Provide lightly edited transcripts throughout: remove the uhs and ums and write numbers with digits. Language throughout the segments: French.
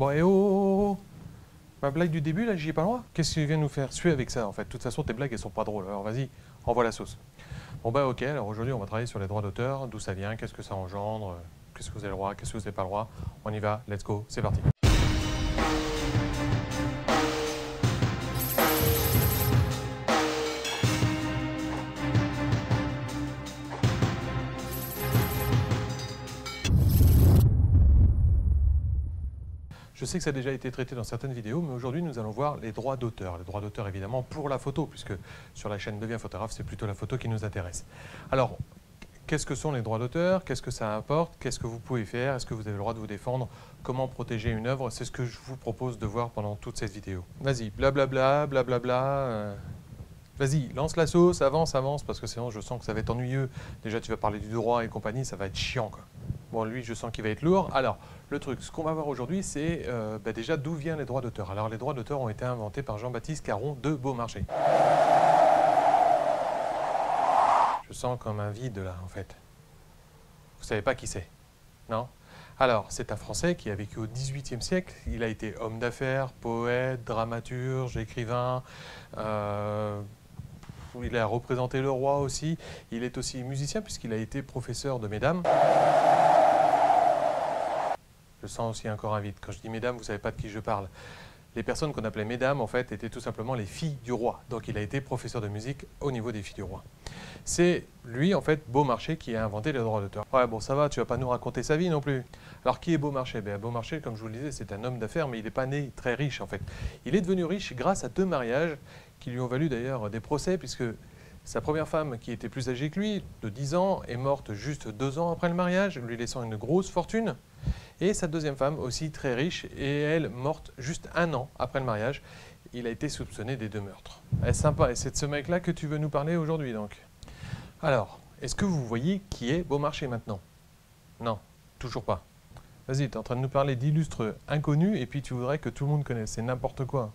Bon, et oh, oh, oh. Ma blague du début, là, j'y ai pas le droit. Qu'est-ce que tu viens de nous faire suer avec ça, en fait? De toute façon, tes blagues, elles sont pas drôles. Alors, vas-y, envoie la sauce. Bon, bah, ok. Alors, aujourd'hui, on va travailler sur les droits d'auteur. D'où ça vient? Qu'est-ce que ça engendre? Qu'est-ce que vous avez le droit? Qu'est-ce que vous n'avez pas le droit? On y va. Let's go. C'est parti. Je sais que ça a déjà été traité dans certaines vidéos, mais aujourd'hui, nous allons voir les droits d'auteur. Les droits d'auteur, évidemment, pour la photo, puisque sur la chaîne Deviens photographe, c'est plutôt la photo qui nous intéresse. Alors, qu'est-ce que sont les droits d'auteur? Qu'est-ce que ça apporte? Qu'est-ce que vous pouvez faire? Est-ce que vous avez le droit de vous défendre? Comment protéger une œuvre? C'est ce que je vous propose de voir pendant toute cette vidéo. Vas-y, blablabla, blablabla. Vas-y, lance la sauce, avance, avance, parce que sinon, je sens que ça va être ennuyeux. Déjà, tu vas parler du droit et compagnie, ça va être chiant, quoi. Bon, lui, je sens qu'il va être lourd. Alors, le truc, ce qu'on va voir aujourd'hui, c'est déjà d'où viennent les droits d'auteur. Alors, les droits d'auteur ont été inventés par Jean-Baptiste Caron de Beaumarchais. Je sens comme un vide, là, en fait. Vous savez pas qui c'est, non? Alors, c'est un Français qui a vécu au XVIIIe siècle. Il a été homme d'affaires, poète, dramaturge, écrivain. Il a représenté le roi aussi. Il est aussi musicien puisqu'il a été professeur de mesdames. Je sens aussi encore un vide. Quand je dis mesdames, vous ne savez pas de qui je parle. Les personnes qu'on appelait mesdames, en fait, étaient tout simplement les filles du roi. Donc, il a été professeur de musique au niveau des filles du roi. C'est lui, en fait, Beaumarchais, qui a inventé les droits d'auteur. Ouais, bon, ça va, tu vas pas nous raconter sa vie non plus. Alors, qui est Beaumarchais? Beaumarchais, comme je vous le disais, c'est un homme d'affaires, mais il n'est pas né très riche, en fait. Il est devenu riche grâce à 2 mariages qui lui ont valu d'ailleurs des procès, puisque sa première femme, qui était plus âgée que lui, de 10 ans, est morte juste 2 ans après le mariage, lui laissant une grosse fortune. Et sa deuxième femme, aussi très riche, et elle, morte juste 1 an après le mariage. Il a été soupçonné des 2 meurtres. Eh, sympa, et c'est de ce mec-là que tu veux nous parler aujourd'hui, donc. Alors, est-ce que vous voyez qui est Beaumarchais maintenant? Non, toujours pas. Vas-y, tu es en train de nous parler d'illustres inconnus, et puis tu voudrais que tout le monde connaisse. C'est n'importe quoi.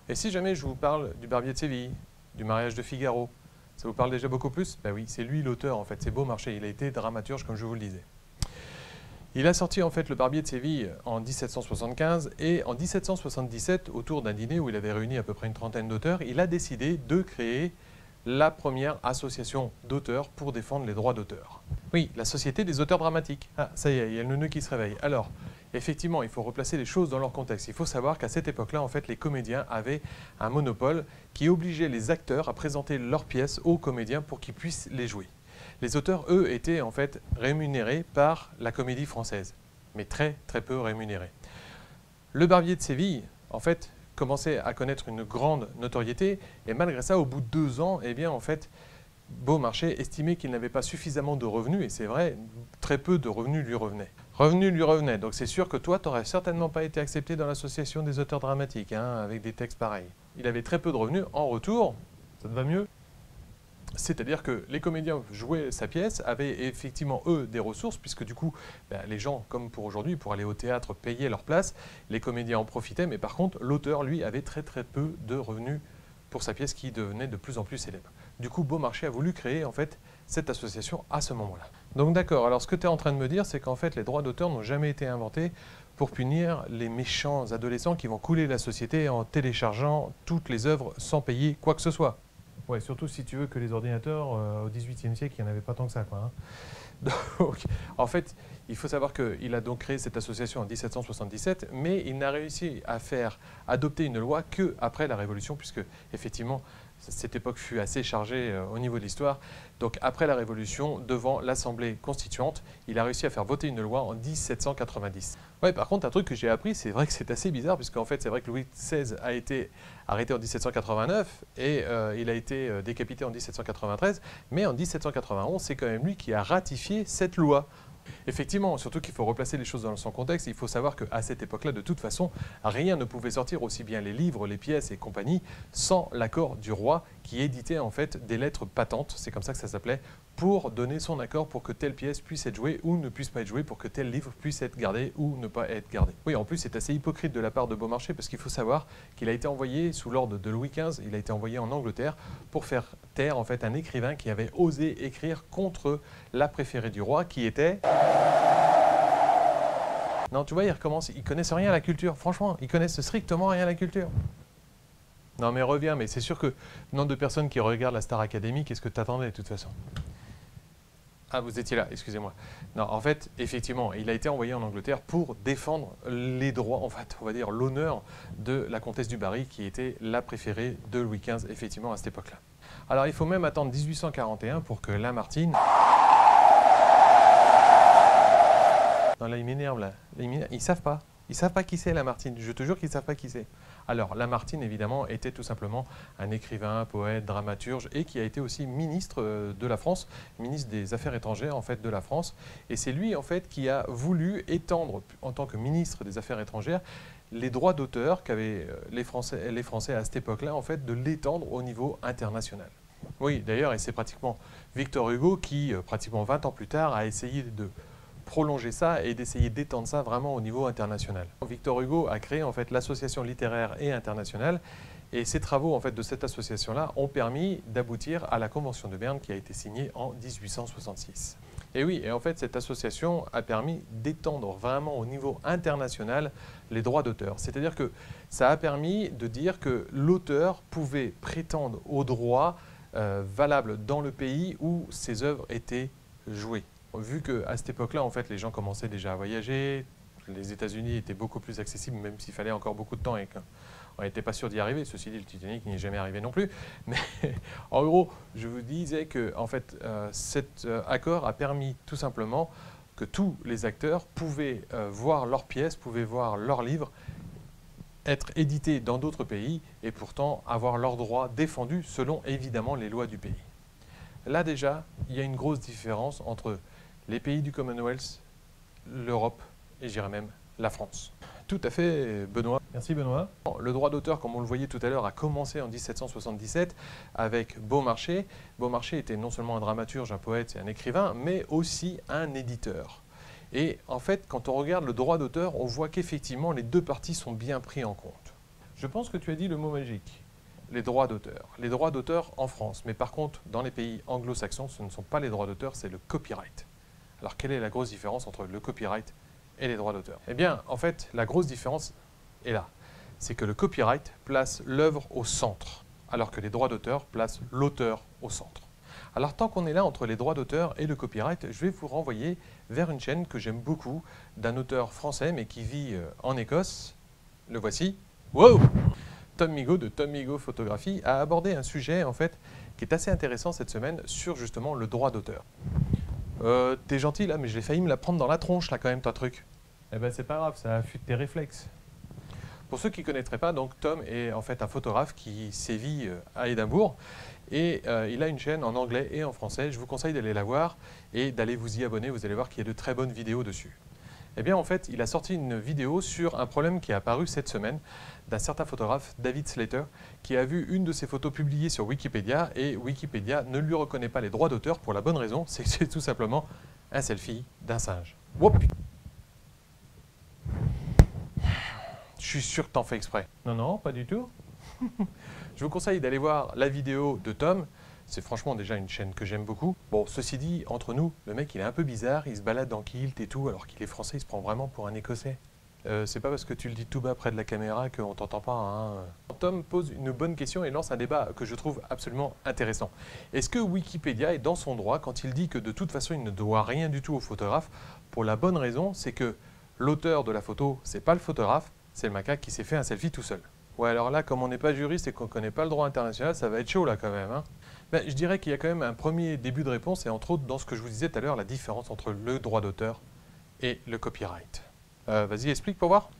Et si jamais je vous parle du Barbier de Séville, du mariage de Figaro, ça vous parle déjà beaucoup plus? Ben oui, c'est lui l'auteur, en fait. C'est Beaumarchais. Il a été dramaturge, comme je vous le disais. Il a sorti en fait le Barbier de Séville en 1775 et en 1777, autour d'un dîner où il avait réuni à peu près une trentaine d'auteurs, il a décidé de créer la première association d'auteurs pour défendre les droits d'auteur. Oui, la Société des auteurs dramatiques. Ah, ça y est, il y a le neuneu qui se réveille. Alors, effectivement, il faut replacer les choses dans leur contexte. Il faut savoir qu'à cette époque-là, en fait, les comédiens avaient un monopole qui obligeait les acteurs à présenter leurs pièces aux comédiens pour qu'ils puissent les jouer. Les auteurs, eux, étaient en fait rémunérés par la Comédie Française, mais très très peu rémunérés. Le Barbier de Séville, en fait, commençait à connaître une grande notoriété, et malgré ça, au bout de 2 ans, eh bien, en fait, Beaumarchais estimait qu'il n'avait pas suffisamment de revenus, et c'est vrai, très peu de revenus lui revenaient. Revenus lui revenaient, donc c'est sûr que toi, tu n'aurais certainement pas été accepté dans l'association des auteurs dramatiques, hein, avec des textes pareils. Il avait très peu de revenus, en retour, ça te va mieux ? C'est-à-dire que les comédiens jouaient sa pièce, avaient effectivement, eux, des ressources, puisque du coup, les gens, comme pour aujourd'hui, pour aller au théâtre, payaient leur place, les comédiens en profitaient, mais par contre, l'auteur, lui, avait très très peu de revenus pour sa pièce qui devenait de plus en plus célèbre. Du coup, Beaumarchais a voulu créer, en fait, cette association à ce moment-là. Donc d'accord, alors ce que tu es en train de me dire, c'est qu'en fait, les droits d'auteur n'ont jamais été inventés pour punir les méchants adolescents qui vont couler la société en téléchargeant toutes les œuvres sans payer quoi que ce soit. Ouais, surtout si tu veux que les ordinateurs, au XVIIIe siècle, il n'y en avait pas tant que ça, quoi, hein. Donc, en fait, il faut savoir qu'il a donc créé cette association en 1777, mais il n'a réussi à faire adopter une loi qu'après la Révolution, puisque, effectivement, cette époque fut assez chargée au niveau de l'histoire. Donc, après la Révolution, devant l'Assemblée constituante, il a réussi à faire voter une loi en 1790. Ouais, par contre, un truc que j'ai appris, c'est vrai que c'est assez bizarre, puisqu'en fait, c'est vrai que Louis XVI a été arrêté en 1789 et il a été décapité en 1793, mais en 1791, c'est quand même lui qui a ratifié cette loi. Effectivement, surtout qu'il faut replacer les choses dans son contexte, il faut savoir qu'à cette époque-là, de toute façon, rien ne pouvait sortir, aussi bien les livres, les pièces et compagnie, sans l'accord du roi qui éditait en fait des lettres patentes, c'est comme ça que ça s'appelait, pour donner son accord pour que telle pièce puisse être jouée ou ne puisse pas être jouée, pour que tel livre puisse être gardé ou ne pas être gardé. Oui, en plus, c'est assez hypocrite de la part de Beaumarchais parce qu'il faut savoir qu'il a été envoyé sous l'ordre de Louis XV, il a été envoyé en Angleterre pour faire taire en fait un écrivain qui avait osé écrire contre la préférée du roi qui était... Non, tu vois, ils recommencent, ils connaissent rien à la culture. Franchement, ils connaissent strictement rien à la culture. Non, mais reviens, mais c'est sûr que le nombre de personnes qui regardent la Star Academy, qu'est-ce que tu attendais de toute façon? Ah, vous étiez là, excusez-moi. Non, en fait, effectivement, il a été envoyé en Angleterre pour défendre les droits, en fait, on va dire l'honneur de la comtesse du Barry, qui était la préférée de Louis XV, effectivement, à cette époque-là. Alors, il faut même attendre 1841 pour que Lamartine... Non, là, il m'énerve, là. Ils savent pas. Ils savent pas qui c'est, Lamartine. Je te jure qu'ils savent pas qui c'est. Alors, Lamartine, évidemment, était tout simplement un écrivain, poète, dramaturge, et qui a été aussi ministre de la France, ministre des Affaires étrangères, en fait, de la France. Et c'est lui, en fait, qui a voulu étendre, en tant que ministre des Affaires étrangères, les droits d'auteur qu'avaient les Français à cette époque-là, en fait, de l'étendre au niveau international. Oui, d'ailleurs, et c'est pratiquement Victor Hugo qui, pratiquement 20 ans plus tard, a essayé de prolonger ça et d'essayer d'étendre ça vraiment au niveau international. Victor Hugo a créé en fait l'association littéraire et internationale et ces travaux en fait de cette association-là ont permis d'aboutir à la Convention de Berne qui a été signée en 1866. Et oui, et en fait cette association a permis d'étendre vraiment au niveau international les droits d'auteur. C'est-à-dire que ça a permis de dire que l'auteur pouvait prétendre aux droits valables dans le pays où ses œuvres étaient jouées. Vu qu'à cette époque-là, en fait, les gens commençaient déjà à voyager, les États-Unis étaient beaucoup plus accessibles, même s'il fallait encore beaucoup de temps et qu'on n'était pas sûr d'y arriver. Ceci dit, le Titanic n'y est jamais arrivé non plus. Mais en gros, je vous disais que en fait, cet accord a permis tout simplement que tous les acteurs pouvaient voir leurs pièces, pouvaient voir leurs livres, être édités dans d'autres pays et pourtant avoir leurs droits défendus selon évidemment les lois du pays. Là déjà, il y a une grosse différence entre les pays du Commonwealth, l'Europe et je dirais même la France. Tout à fait, Benoît. Merci, Benoît. Le droit d'auteur, comme on le voyait tout à l'heure, a commencé en 1777 avec Beaumarchais. Beaumarchais était non seulement un dramaturge, un poète et un écrivain, mais aussi un éditeur. Et en fait, quand on regarde le droit d'auteur, on voit qu'effectivement, les deux parties sont bien pris en compte. Je pense que tu as dit le mot magique. Les droits d'auteur. Les droits d'auteur en France. Mais par contre, dans les pays anglo-saxons, ce ne sont pas les droits d'auteur, c'est le copyright. Alors, quelle est la grosse différence entre le copyright et les droits d'auteur? Eh bien, en fait, la grosse différence est là. C'est que le copyright place l'œuvre au centre, alors que les droits d'auteur placent l'auteur au centre. Alors, tant qu'on est là entre les droits d'auteur et le copyright, je vais vous renvoyer vers une chaîne que j'aime beaucoup, d'un auteur français, mais qui vit en Écosse. Le voici. Wow! Tom Migaud de Tom Migaud Photographie a abordé un sujet en fait qui est assez intéressant cette semaine sur justement le droit d'auteur. T'es gentil là, mais j'ai failli me la prendre dans la tronche là quand même, ton truc. Eh ben c'est pas grave, ça affûte tes réflexes. Pour ceux qui ne connaîtraient pas, donc Tom est en fait un photographe qui sévit à Édimbourg et il a une chaîne en anglais et en français. Je vous conseille d'aller la voir et d'aller vous y abonner, vous allez voir qu'il y a de très bonnes vidéos dessus. Eh bien, en fait, il a sorti une vidéo sur un problème qui est apparu cette semaine d'un certain photographe, David Slater, qui a vu une de ses photos publiées sur Wikipédia et Wikipédia ne lui reconnaît pas les droits d'auteur pour la bonne raison, c'est que c'est tout simplement un selfie d'un singe. Whoop. Je suis sûr que t'en fais exprès. Non, non, pas du tout. Je vous conseille d'aller voir la vidéo de Tom. C'est franchement déjà une chaîne que j'aime beaucoup. Bon, ceci dit, entre nous, le mec il est un peu bizarre, il se balade en kilt et tout, alors qu'il est français, il se prend vraiment pour un Écossais. C'est pas parce que tu le dis tout bas près de la caméra qu'on t'entend pas. Hein. Tom pose une bonne question et lance un débat que je trouve absolument intéressant. Est-ce que Wikipédia est dans son droit quand il dit que de toute façon il ne doit rien du tout au photographe? Pour la bonne raison, c'est que l'auteur de la photo, c'est pas le photographe, c'est le macaque qui s'est fait un selfie tout seul. Ouais, alors là, comme on n'est pas juriste et qu'on ne connaît pas le droit international, ça va être chaud là quand même. Hein. Ben, je dirais qu'il y a quand même un premier début de réponse, et entre autres dans ce que je vous disais tout à l'heure, la différence entre le droit d'auteur et le copyright. Vas-y, explique pour voir.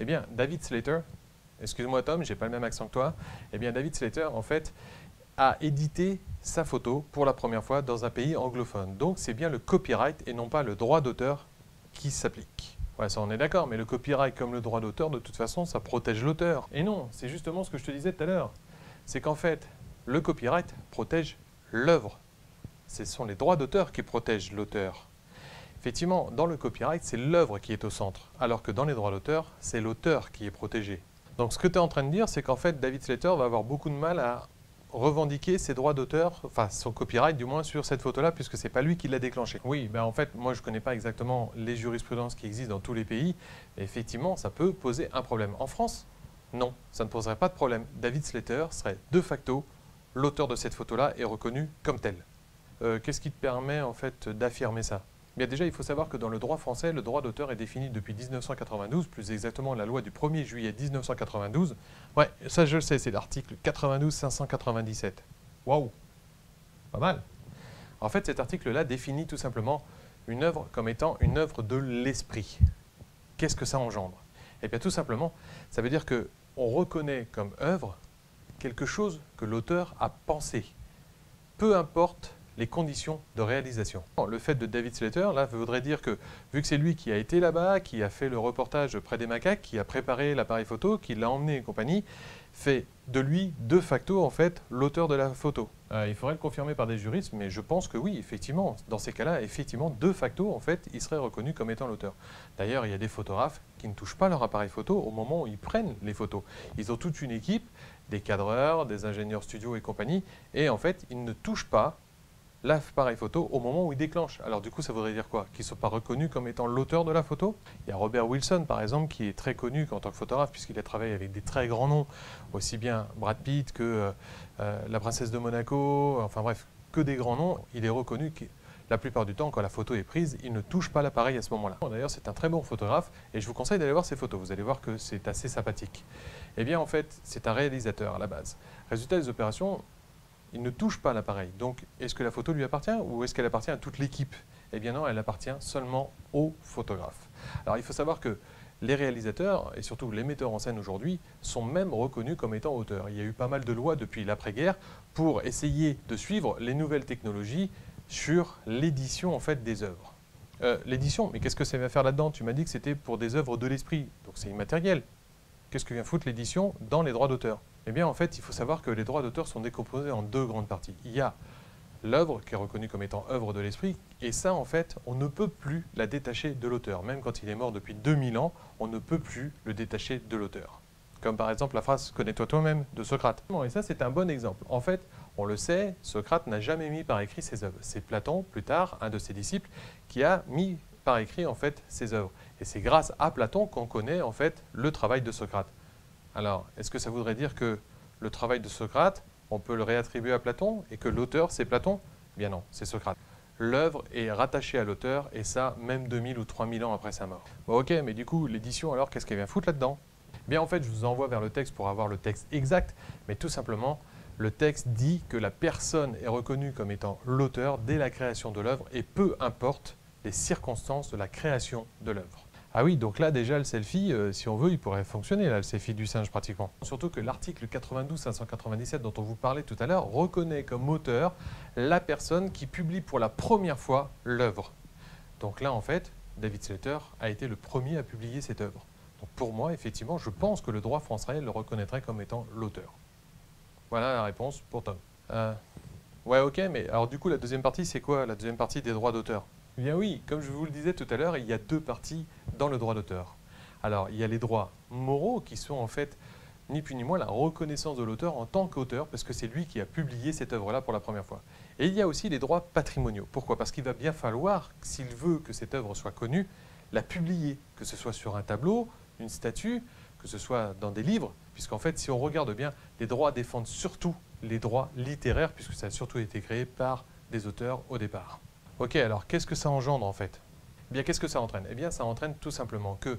Eh bien, David Slater, excuse-moi Tom, j'ai pas le même accent que toi, eh bien David Slater, en fait, a édité sa photo pour la première fois dans un pays anglophone. Donc c'est bien le copyright et non pas le droit d'auteur qui s'applique. Ouais, ça on est d'accord, mais le copyright comme le droit d'auteur, de toute façon, ça protège l'auteur. Et non, c'est justement ce que je te disais tout à l'heure. C'est qu'en fait, le copyright protège l'œuvre. Ce sont les droits d'auteur qui protègent l'auteur. Effectivement, dans le copyright, c'est l'œuvre qui est au centre, alors que dans les droits d'auteur, c'est l'auteur qui est protégé. Donc ce que tu es en train de dire, c'est qu'en fait, David Slater va avoir beaucoup de mal à revendiquer ses droits d'auteur, enfin son copyright du moins sur cette photo-là, puisque c'est pas lui qui l'a déclenché. Oui, ben en fait, moi je connais pas exactement les jurisprudences qui existent dans tous les pays, mais effectivement, ça peut poser un problème. En France, non, ça ne poserait pas de problème. David Slater serait de facto l'auteur de cette photo-là et reconnu comme tel. Qu'est-ce qui te permet en fait d'affirmer ça? Bien déjà, il faut savoir que dans le droit français, le droit d'auteur est défini depuis 1992, plus exactement la loi du 1er juillet 1992. Ouais, ça je le sais, c'est l'article 92-597. Waouh, pas mal. En fait, cet article-là définit tout simplement une œuvre comme étant une œuvre de l'esprit. Qu'est-ce que ça engendre? Eh bien tout simplement, ça veut dire qu'on reconnaît comme œuvre quelque chose que l'auteur a pensé, peu importe les conditions de réalisation. Le fait de David Slater, là, voudrait dire que, vu que c'est lui qui a été là-bas, qui a fait le reportage près des macaques, qui a préparé l'appareil photo, qui l'a emmené et compagnie, fait de lui, de facto, en fait, l'auteur de la photo. Il faudrait le confirmer par des juristes, mais je pense que oui, effectivement, dans ces cas-là, effectivement, de facto, en fait, il serait reconnu comme étant l'auteur. D'ailleurs, il y a des photographes qui ne touchent pas leur appareil photo au moment où ils prennent les photos. Ils ont toute une équipe, des cadreurs, des ingénieurs studio et compagnie, et en fait, ils ne touchent pas l'appareil photo au moment où il déclenche. Alors du coup, ça voudrait dire quoi? Qu'ils ne sont pas reconnus comme étant l'auteur de la photo? Il y a Robert Wilson, par exemple, qui est très connu en tant que photographe, puisqu'il a travaillé avec des très grands noms, aussi bien Brad Pitt que la princesse de Monaco, enfin bref, que des grands noms. Il est reconnu que la plupart du temps, quand la photo est prise, il ne touche pas l'appareil à ce moment-là. D'ailleurs, c'est un très bon photographe, et je vous conseille d'aller voir ses photos. Vous allez voir que c'est assez sympathique. Eh bien, en fait, c'est un réalisateur à la base. Résultat des opérations, il ne touche pas l'appareil. Donc, est-ce que la photo lui appartient ou est-ce qu'elle appartient à toute l'équipe? Eh bien non, elle appartient seulement au photographe. Alors, il faut savoir que les réalisateurs, et surtout les metteurs en scène aujourd'hui, sont même reconnus comme étant auteurs. Il y a eu pas mal de lois depuis l'après-guerre pour essayer de suivre les nouvelles technologies sur l'édition en fait des œuvres. L'édition, mais qu'est-ce que ça va faire là-dedans? Tu m'as dit que c'était pour des œuvres de l'esprit, donc c'est immatériel. Qu'est-ce que vient foutre l'édition dans les droits d'auteur? Eh bien, en fait, il faut savoir que les droits d'auteur sont décomposés en deux grandes parties. Il y a l'œuvre qui est reconnue comme étant œuvre de l'esprit, et ça, en fait, on ne peut plus la détacher de l'auteur. Même quand il est mort depuis 2000 ans, on ne peut plus le détacher de l'auteur. Comme par exemple la phrase « Connais-toi toi-même » de Socrate. Et ça, c'est un bon exemple. En fait, on le sait, Socrate n'a jamais mis par écrit ses œuvres. C'est Platon, plus tard, un de ses disciples, qui a mis par écrit, en fait, ses œuvres. Et c'est grâce à Platon qu'on connaît, en fait, le travail de Socrate. Alors, est-ce que ça voudrait dire que le travail de Socrate, on peut le réattribuer à Platon et que l'auteur, c'est Platon? Eh bien non, c'est Socrate. L'œuvre est rattachée à l'auteur, et ça, même 2000 ou 3000 ans après sa mort. Bon, ok, mais du coup, l'édition, alors, qu'est-ce qu'elle vient foutre là-dedans? Bien, en fait, je vous envoie vers le texte pour avoir le texte exact, mais tout simplement, le texte dit que la personne est reconnue comme étant l'auteur dès la création de l'œuvre, et peu importe les circonstances de la création de l'œuvre. Ah oui, donc là déjà le selfie, si on veut, il pourrait fonctionner, là, le selfie du singe pratiquement. Surtout que l'article 92-597 dont on vous parlait tout à l'heure reconnaît comme auteur la personne qui publie pour la première fois l'œuvre. Donc là, en fait, David Slater a été le premier à publier cette œuvre. Donc pour moi, effectivement, je pense que le droit français le reconnaîtrait comme étant l'auteur. Voilà la réponse pour Tom. Ouais, ok, mais alors du coup, la deuxième partie, c'est quoi, la deuxième partie des droits d'auteur? Eh bien oui, comme je vous le disais tout à l'heure, il y a deux parties dans le droit d'auteur. Alors, il y a les droits moraux qui sont en fait, ni plus ni moins, la reconnaissance de l'auteur en tant qu'auteur, parce que c'est lui qui a publié cette œuvre-là pour la première fois. Et il y a aussi les droits patrimoniaux. Pourquoi? Parce qu'il va bien falloir, s'il veut que cette œuvre soit connue, la publier, que ce soit sur un tableau, une statue, que ce soit dans des livres, puisqu'en fait, si on regarde bien, les droits défendent surtout les droits littéraires, puisque ça a surtout été créé par des auteurs au départ. Ok, alors qu'est-ce que ça engendre en fait? Eh bien, qu'est-ce que ça entraîne? Eh bien, ça entraîne tout simplement que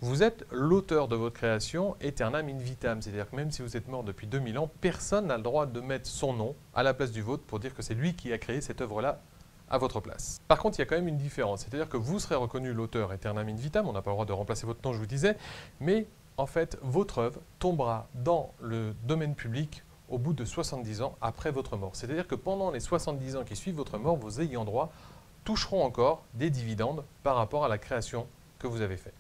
vous êtes l'auteur de votre création aeternam in vitam, c'est-à-dire que même si vous êtes mort depuis 2000 ans, personne n'a le droit de mettre son nom à la place du vôtre pour dire que c'est lui qui a créé cette œuvre-là à votre place. Par contre, il y a quand même une différence, c'est-à-dire que vous serez reconnu l'auteur aeternam in vitam, on n'a pas le droit de remplacer votre nom, je vous disais, mais en fait, votre œuvre tombera dans le domaine public au bout de 70 ans après votre mort. C'est-à-dire que pendant les 70 ans qui suivent votre mort, vos ayants droit toucheront encore des dividendes par rapport à la création que vous avez faite.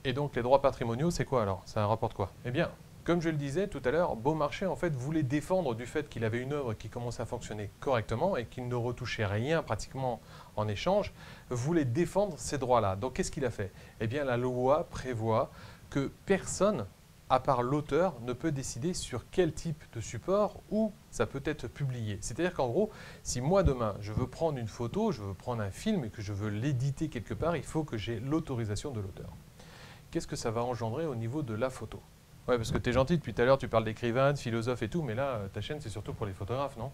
Et donc les droits patrimoniaux, c'est quoi alors? Ça rapporte quoi? Eh bien, comme je le disais tout à l'heure, Beaumarchais en fait voulait défendre du fait qu'il avait une œuvre qui commençait à fonctionner correctement et qu'il ne retouchait rien pratiquement en échange, voulait défendre ces droits-là. Donc qu'est-ce qu'il a fait? Eh bien la loi prévoit que personne à part l'auteur, ne peut décider sur quel type de support où ça peut être publié. C'est-à-dire qu'en gros, si moi demain, je veux prendre une photo, je veux prendre un film et que je veux l'éditer quelque part, il faut que j'ai l'autorisation de l'auteur. Qu'est-ce que ça va engendrer au niveau de la photo? Ouais, parce que tu es gentil, depuis tout à l'heure, tu parles d'écrivains, de philosophes et tout, mais là, ta chaîne, c'est surtout pour les photographes, non?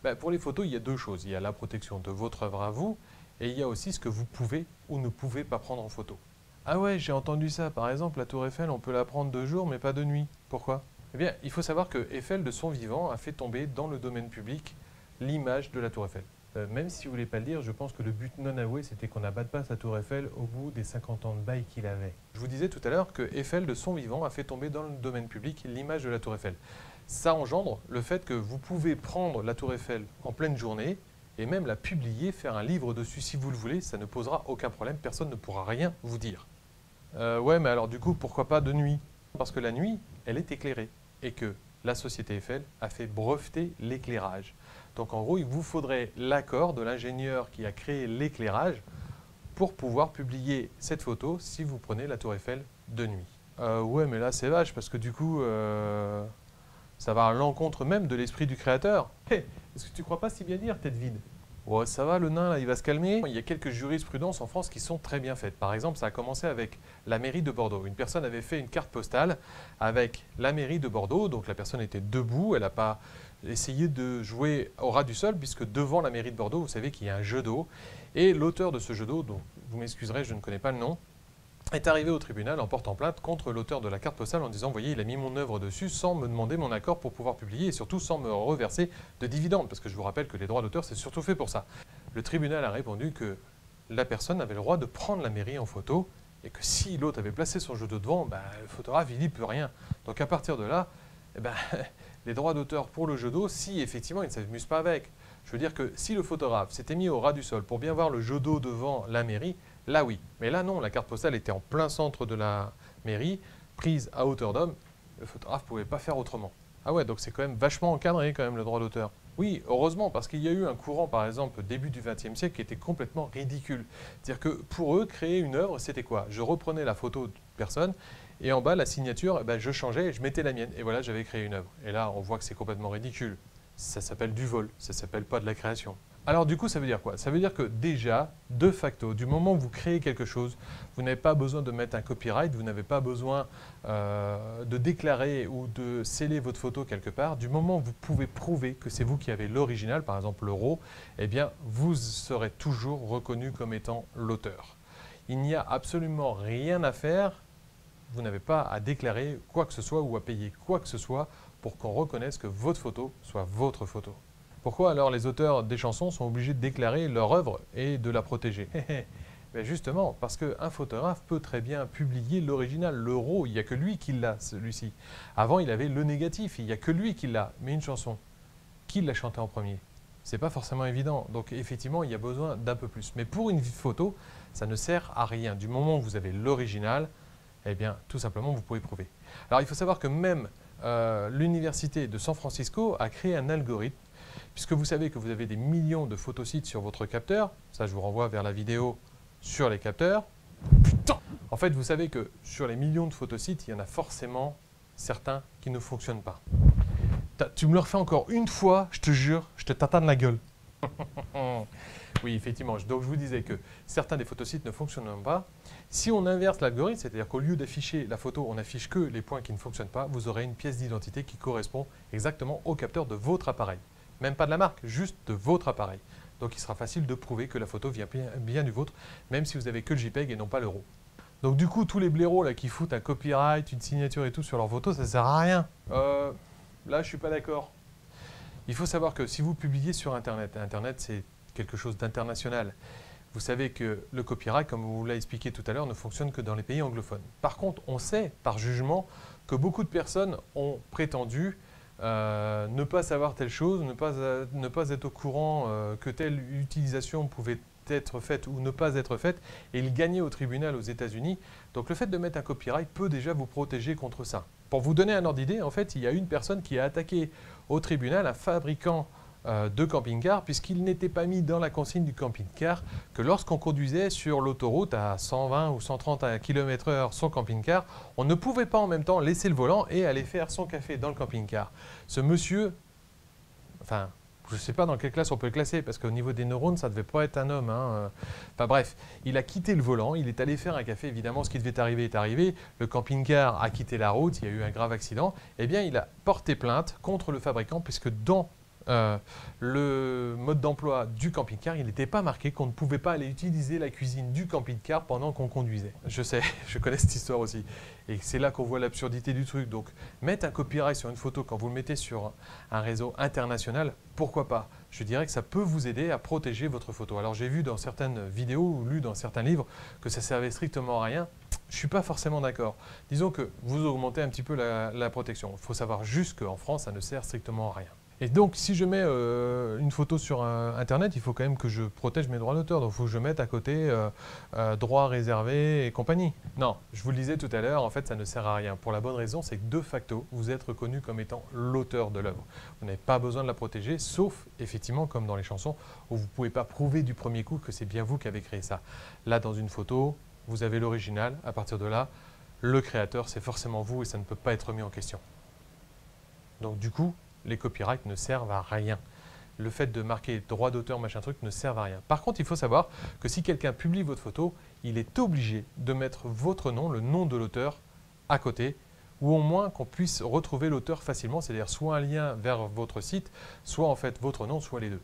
Ben, pour les photos, il y a deux choses. Il y a la protection de votre œuvre à vous, et il y a aussi ce que vous pouvez ou ne pouvez pas prendre en photo. Ah ouais, j'ai entendu ça. Par exemple, la tour Eiffel, on peut la prendre de jour, mais pas de nuit. Pourquoi? Eh bien, il faut savoir que Eiffel, de son vivant, a fait tomber dans le domaine public l'image de la tour Eiffel. Même si vous ne voulez pas le dire, je pense que le but non avoué, c'était qu'on n'abatte pas sa tour Eiffel au bout des 50 ans de bail qu'il avait. Je vous disais tout à l'heure que Eiffel, de son vivant, a fait tomber dans le domaine public l'image de la tour Eiffel. Ça engendre le fait que vous pouvez prendre la tour Eiffel en pleine journée et même la publier, faire un livre dessus si vous le voulez, ça ne posera aucun problème, personne ne pourra rien vous dire. Ouais, mais alors du coup, pourquoi pas de nuit? Parce que la nuit, elle est éclairée et que la société Eiffel a fait breveter l'éclairage. Donc en gros, il vous faudrait l'accord de l'ingénieur qui a créé l'éclairage pour pouvoir publier cette photo si vous prenez la tour Eiffel de nuit. Ouais, mais là c'est vache parce que du coup, ça va à l'encontre même de l'esprit du créateur. Hey, est-ce que tu crois pas si bien dire, tête vide? Ouais, ça va, le nain, là, il va se calmer. Il y a quelques jurisprudences en France qui sont très bien faites. Par exemple, ça a commencé avec la mairie de Bordeaux. Une personne avait fait une carte postale avec la mairie de Bordeaux. Donc la personne était debout, elle n'a pas essayé de jouer au ras du sol, puisque devant la mairie de Bordeaux, vous savez qu'il y a un jeu d'eau. Et l'auteur de ce jeu d'eau, dont vous m'excuserez, je ne connais pas le nom, est arrivé au tribunal en portant plainte contre l'auteur de la carte postale en disant « Vous voyez, il a mis mon œuvre dessus sans me demander mon accord pour pouvoir publier et surtout sans me reverser de dividendes. » Parce que je vous rappelle que les droits d'auteur, c'est surtout fait pour ça. Le tribunal a répondu que la personne avait le droit de prendre la mairie en photo et que si l'autre avait placé son jeu d'eau devant, le photographe, il n'y peut rien. Donc à partir de là, les droits d'auteur pour le jeu d'eau, si effectivement il ne s'amuse pas avec. Je veux dire que si le photographe s'était mis au ras du sol pour bien voir le jeu d'eau devant la mairie, là oui. Mais là non, la carte postale était en plein centre de la mairie, prise à hauteur d'homme. Le photographe ne pouvait pas faire autrement. Ah ouais, donc c'est quand même vachement encadré quand même le droit d'auteur. Oui, heureusement, parce qu'il y a eu un courant, par exemple, début du XXe siècle, qui était complètement ridicule. C'est-à-dire que pour eux, créer une œuvre, c'était quoi? Je reprenais la photo de personne, et en bas, la signature, je changeais et je mettais la mienne. Et voilà, j'avais créé une œuvre. Et là, on voit que c'est complètement ridicule. Ça s'appelle du vol, ça s'appelle pas de la création. Alors du coup, ça veut dire quoi? Ça veut dire que déjà, de facto, du moment où vous créez quelque chose, vous n'avez pas besoin de mettre un copyright, vous n'avez pas besoin de déclarer ou de sceller votre photo quelque part. Du moment où vous pouvez prouver que c'est vous qui avez l'original, par exemple l'euro, eh bien, vous serez toujours reconnu comme étant l'auteur. Il n'y a absolument rien à faire, vous n'avez pas à déclarer quoi que ce soit ou à payer quoi que ce soit pour qu'on reconnaisse que votre photo soit votre photo. Pourquoi alors les auteurs des chansons sont obligés de déclarer leur œuvre et de la protéger? Justement, parce qu'un photographe peut très bien publier l'original, l'euro, il n'y a que lui qui l'a, celui-ci. Avant, il avait le négatif, il n'y a que lui qui l'a. Mais une chanson, qui l'a chantée en premier? C'est pas forcément évident. Donc effectivement, il y a besoin d'un peu plus. Mais pour une photo, ça ne sert à rien. Du moment où vous avez l'original, eh bien, tout simplement, vous pouvez prouver. Alors, il faut savoir que même l'université de San Francisco a créé un algorithme. Puisque vous savez que vous avez des millions de photosites sur votre capteur, ça je vous renvoie vers la vidéo sur les capteurs. Putain! En fait, vous savez que sur les millions de photosites, il y en a forcément certains qui ne fonctionnent pas. Tu me le refais encore une fois, je te jure, je te tatane la gueule. Oui, effectivement. Donc je vous disais que certains des photosites ne fonctionnent pas. Si on inverse l'algorithme, c'est-à-dire qu'au lieu d'afficher la photo, on n'affiche que les points qui ne fonctionnent pas, vous aurez une pièce d'identité qui correspond exactement au capteur de votre appareil. Même pas de la marque, juste de votre appareil. Donc il sera facile de prouver que la photo vient bien du vôtre, même si vous n'avez que le JPEG et non pas l'euro. Donc du coup, tous les blaireaux là, qui foutent un copyright, une signature et tout sur leur photo, ça ne sert à rien. Là, je ne suis pas d'accord. Il faut savoir que si vous publiez sur Internet, Internet c'est quelque chose d'international. Vous savez que le copyright, comme vous l'avez expliqué tout à l'heure, ne fonctionne que dans les pays anglophones. Par contre, on sait, par jugement, que beaucoup de personnes ont prétendu ne pas savoir telle chose, ne pas être au courant que telle utilisation pouvait être faite ou ne pas être faite, et ils gagnaient au tribunal aux États-Unis. Donc le fait de mettre un copyright peut déjà vous protéger contre ça. Pour vous donner un ordre d'idée, en fait, il y a une personne qui a attaqué au tribunal un fabricant de photographies. Il a de camping-car, puisqu'il n'était pas mis dans la consigne du camping-car que lorsqu'on conduisait sur l'autoroute à 120 ou 130 km/h son camping-car, on ne pouvait pas en même temps laisser le volant et aller faire son café dans le camping-car. Ce monsieur, enfin, je ne sais pas dans quelle classe on peut le classer, parce qu'au niveau des neurones, ça ne devait pas être un homme. Hein. Enfin bref, il a quitté le volant, il est allé faire un café. Évidemment, ce qui devait arriver est arrivé. Le camping-car a quitté la route, il y a eu un grave accident. Eh bien, il a porté plainte contre le fabricant, puisque dans le mode d'emploi du camping-car, il n'était pas marqué qu'on ne pouvait pas aller utiliser la cuisine du camping-car pendant qu'on conduisait. Je sais, je connais cette histoire aussi. Et c'est là qu'on voit l'absurdité du truc. Donc, mettre un copyright sur une photo quand vous le mettez sur un réseau international, pourquoi pas? Je dirais que ça peut vous aider à protéger votre photo. Alors, j'ai vu dans certaines vidéos ou lu dans certains livres que ça servait strictement à rien. Je ne suis pas forcément d'accord. Disons que vous augmentez un petit peu la protection. Il faut savoir juste qu'en France, ça ne sert strictement à rien. Et donc, si je mets une photo sur Internet, il faut quand même que je protège mes droits d'auteur. Donc, il faut que je mette à côté droits réservés et compagnie. Non, je vous le disais tout à l'heure, en fait, ça ne sert à rien. Pour la bonne raison, c'est que de facto, vous êtes reconnu comme étant l'auteur de l'œuvre. Vous n'avez pas besoin de la protéger, sauf, effectivement, comme dans les chansons, où vous ne pouvez pas prouver du premier coup que c'est bien vous qui avez créé ça. Là, dans une photo, vous avez l'original. À partir de là, le créateur, c'est forcément vous et ça ne peut pas être remis en question. Donc, du coup, les copyrights ne servent à rien. Le fait de marquer droit d'auteur, machin truc, ne servent à rien. Par contre, il faut savoir que si quelqu'un publie votre photo, il est obligé de mettre votre nom, le nom de l'auteur, à côté, ou au moins qu'on puisse retrouver l'auteur facilement, c'est-à-dire soit un lien vers votre site, soit en fait votre nom, soit les deux.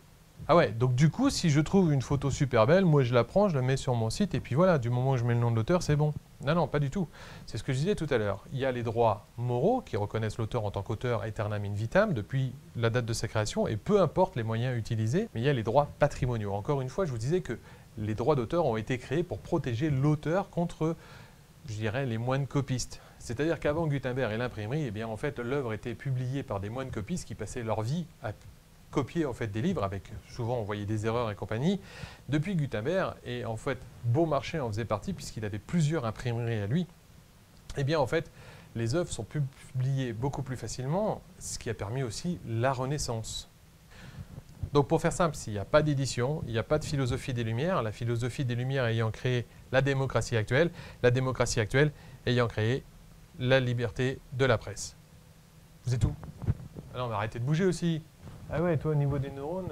Ah ouais, donc du coup, si je trouve une photo super belle, moi je la prends, je la mets sur mon site, et puis voilà, du moment où je mets le nom de l'auteur, c'est bon. Non, non, pas du tout. C'est ce que je disais tout à l'heure. Il y a les droits moraux qui reconnaissent l'auteur en tant qu'auteur aeternam in vitam depuis la date de sa création, et peu importe les moyens utilisés, mais il y a les droits patrimoniaux. Encore une fois, je vous disais que les droits d'auteur ont été créés pour protéger l'auteur contre, je dirais, les moines copistes. C'est-à-dire qu'avant Gutenberg et l'imprimerie, eh bien, en fait, l'œuvre était publiée par des moines copistes qui passaient leur vie à copier en fait des livres avec souvent on voyait des erreurs et compagnie. Depuis Gutenberg, et en fait Beaumarchais en faisait partie puisqu'il avait plusieurs imprimeries à lui, et bien en fait les œuvres sont publiées beaucoup plus facilement, ce qui a permis aussi la Renaissance. Donc pour faire simple, s'il n'y a pas d'édition, il n'y a pas de philosophie des Lumières, la philosophie des Lumières ayant créé la démocratie actuelle ayant créé la liberté de la presse. Vous êtes où? Ah non, mais arrêtez de bouger aussi. Ah ouais, toi, au niveau des neurones,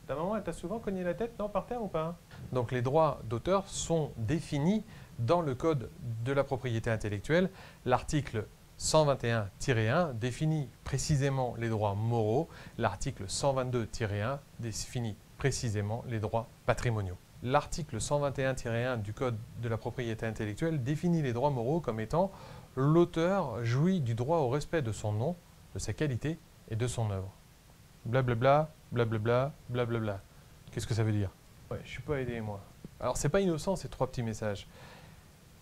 ta maman, elle t'a souvent cogné la tête, non, par terre ou pas? Donc les droits d'auteur sont définis dans le Code de la propriété intellectuelle. L'article 121-1 définit précisément les droits moraux. L'article 122-1 définit précisément les droits patrimoniaux. L'article 121-1 du Code de la propriété intellectuelle définit les droits moraux comme étant l'auteur jouit du droit au respect de son nom, de sa qualité et de son œuvre. Blablabla, blablabla, blablabla. Qu'est-ce que ça veut dire? Ouais, je ne suis pas aidé, moi. Alors, c'est pas innocent, ces trois petits messages.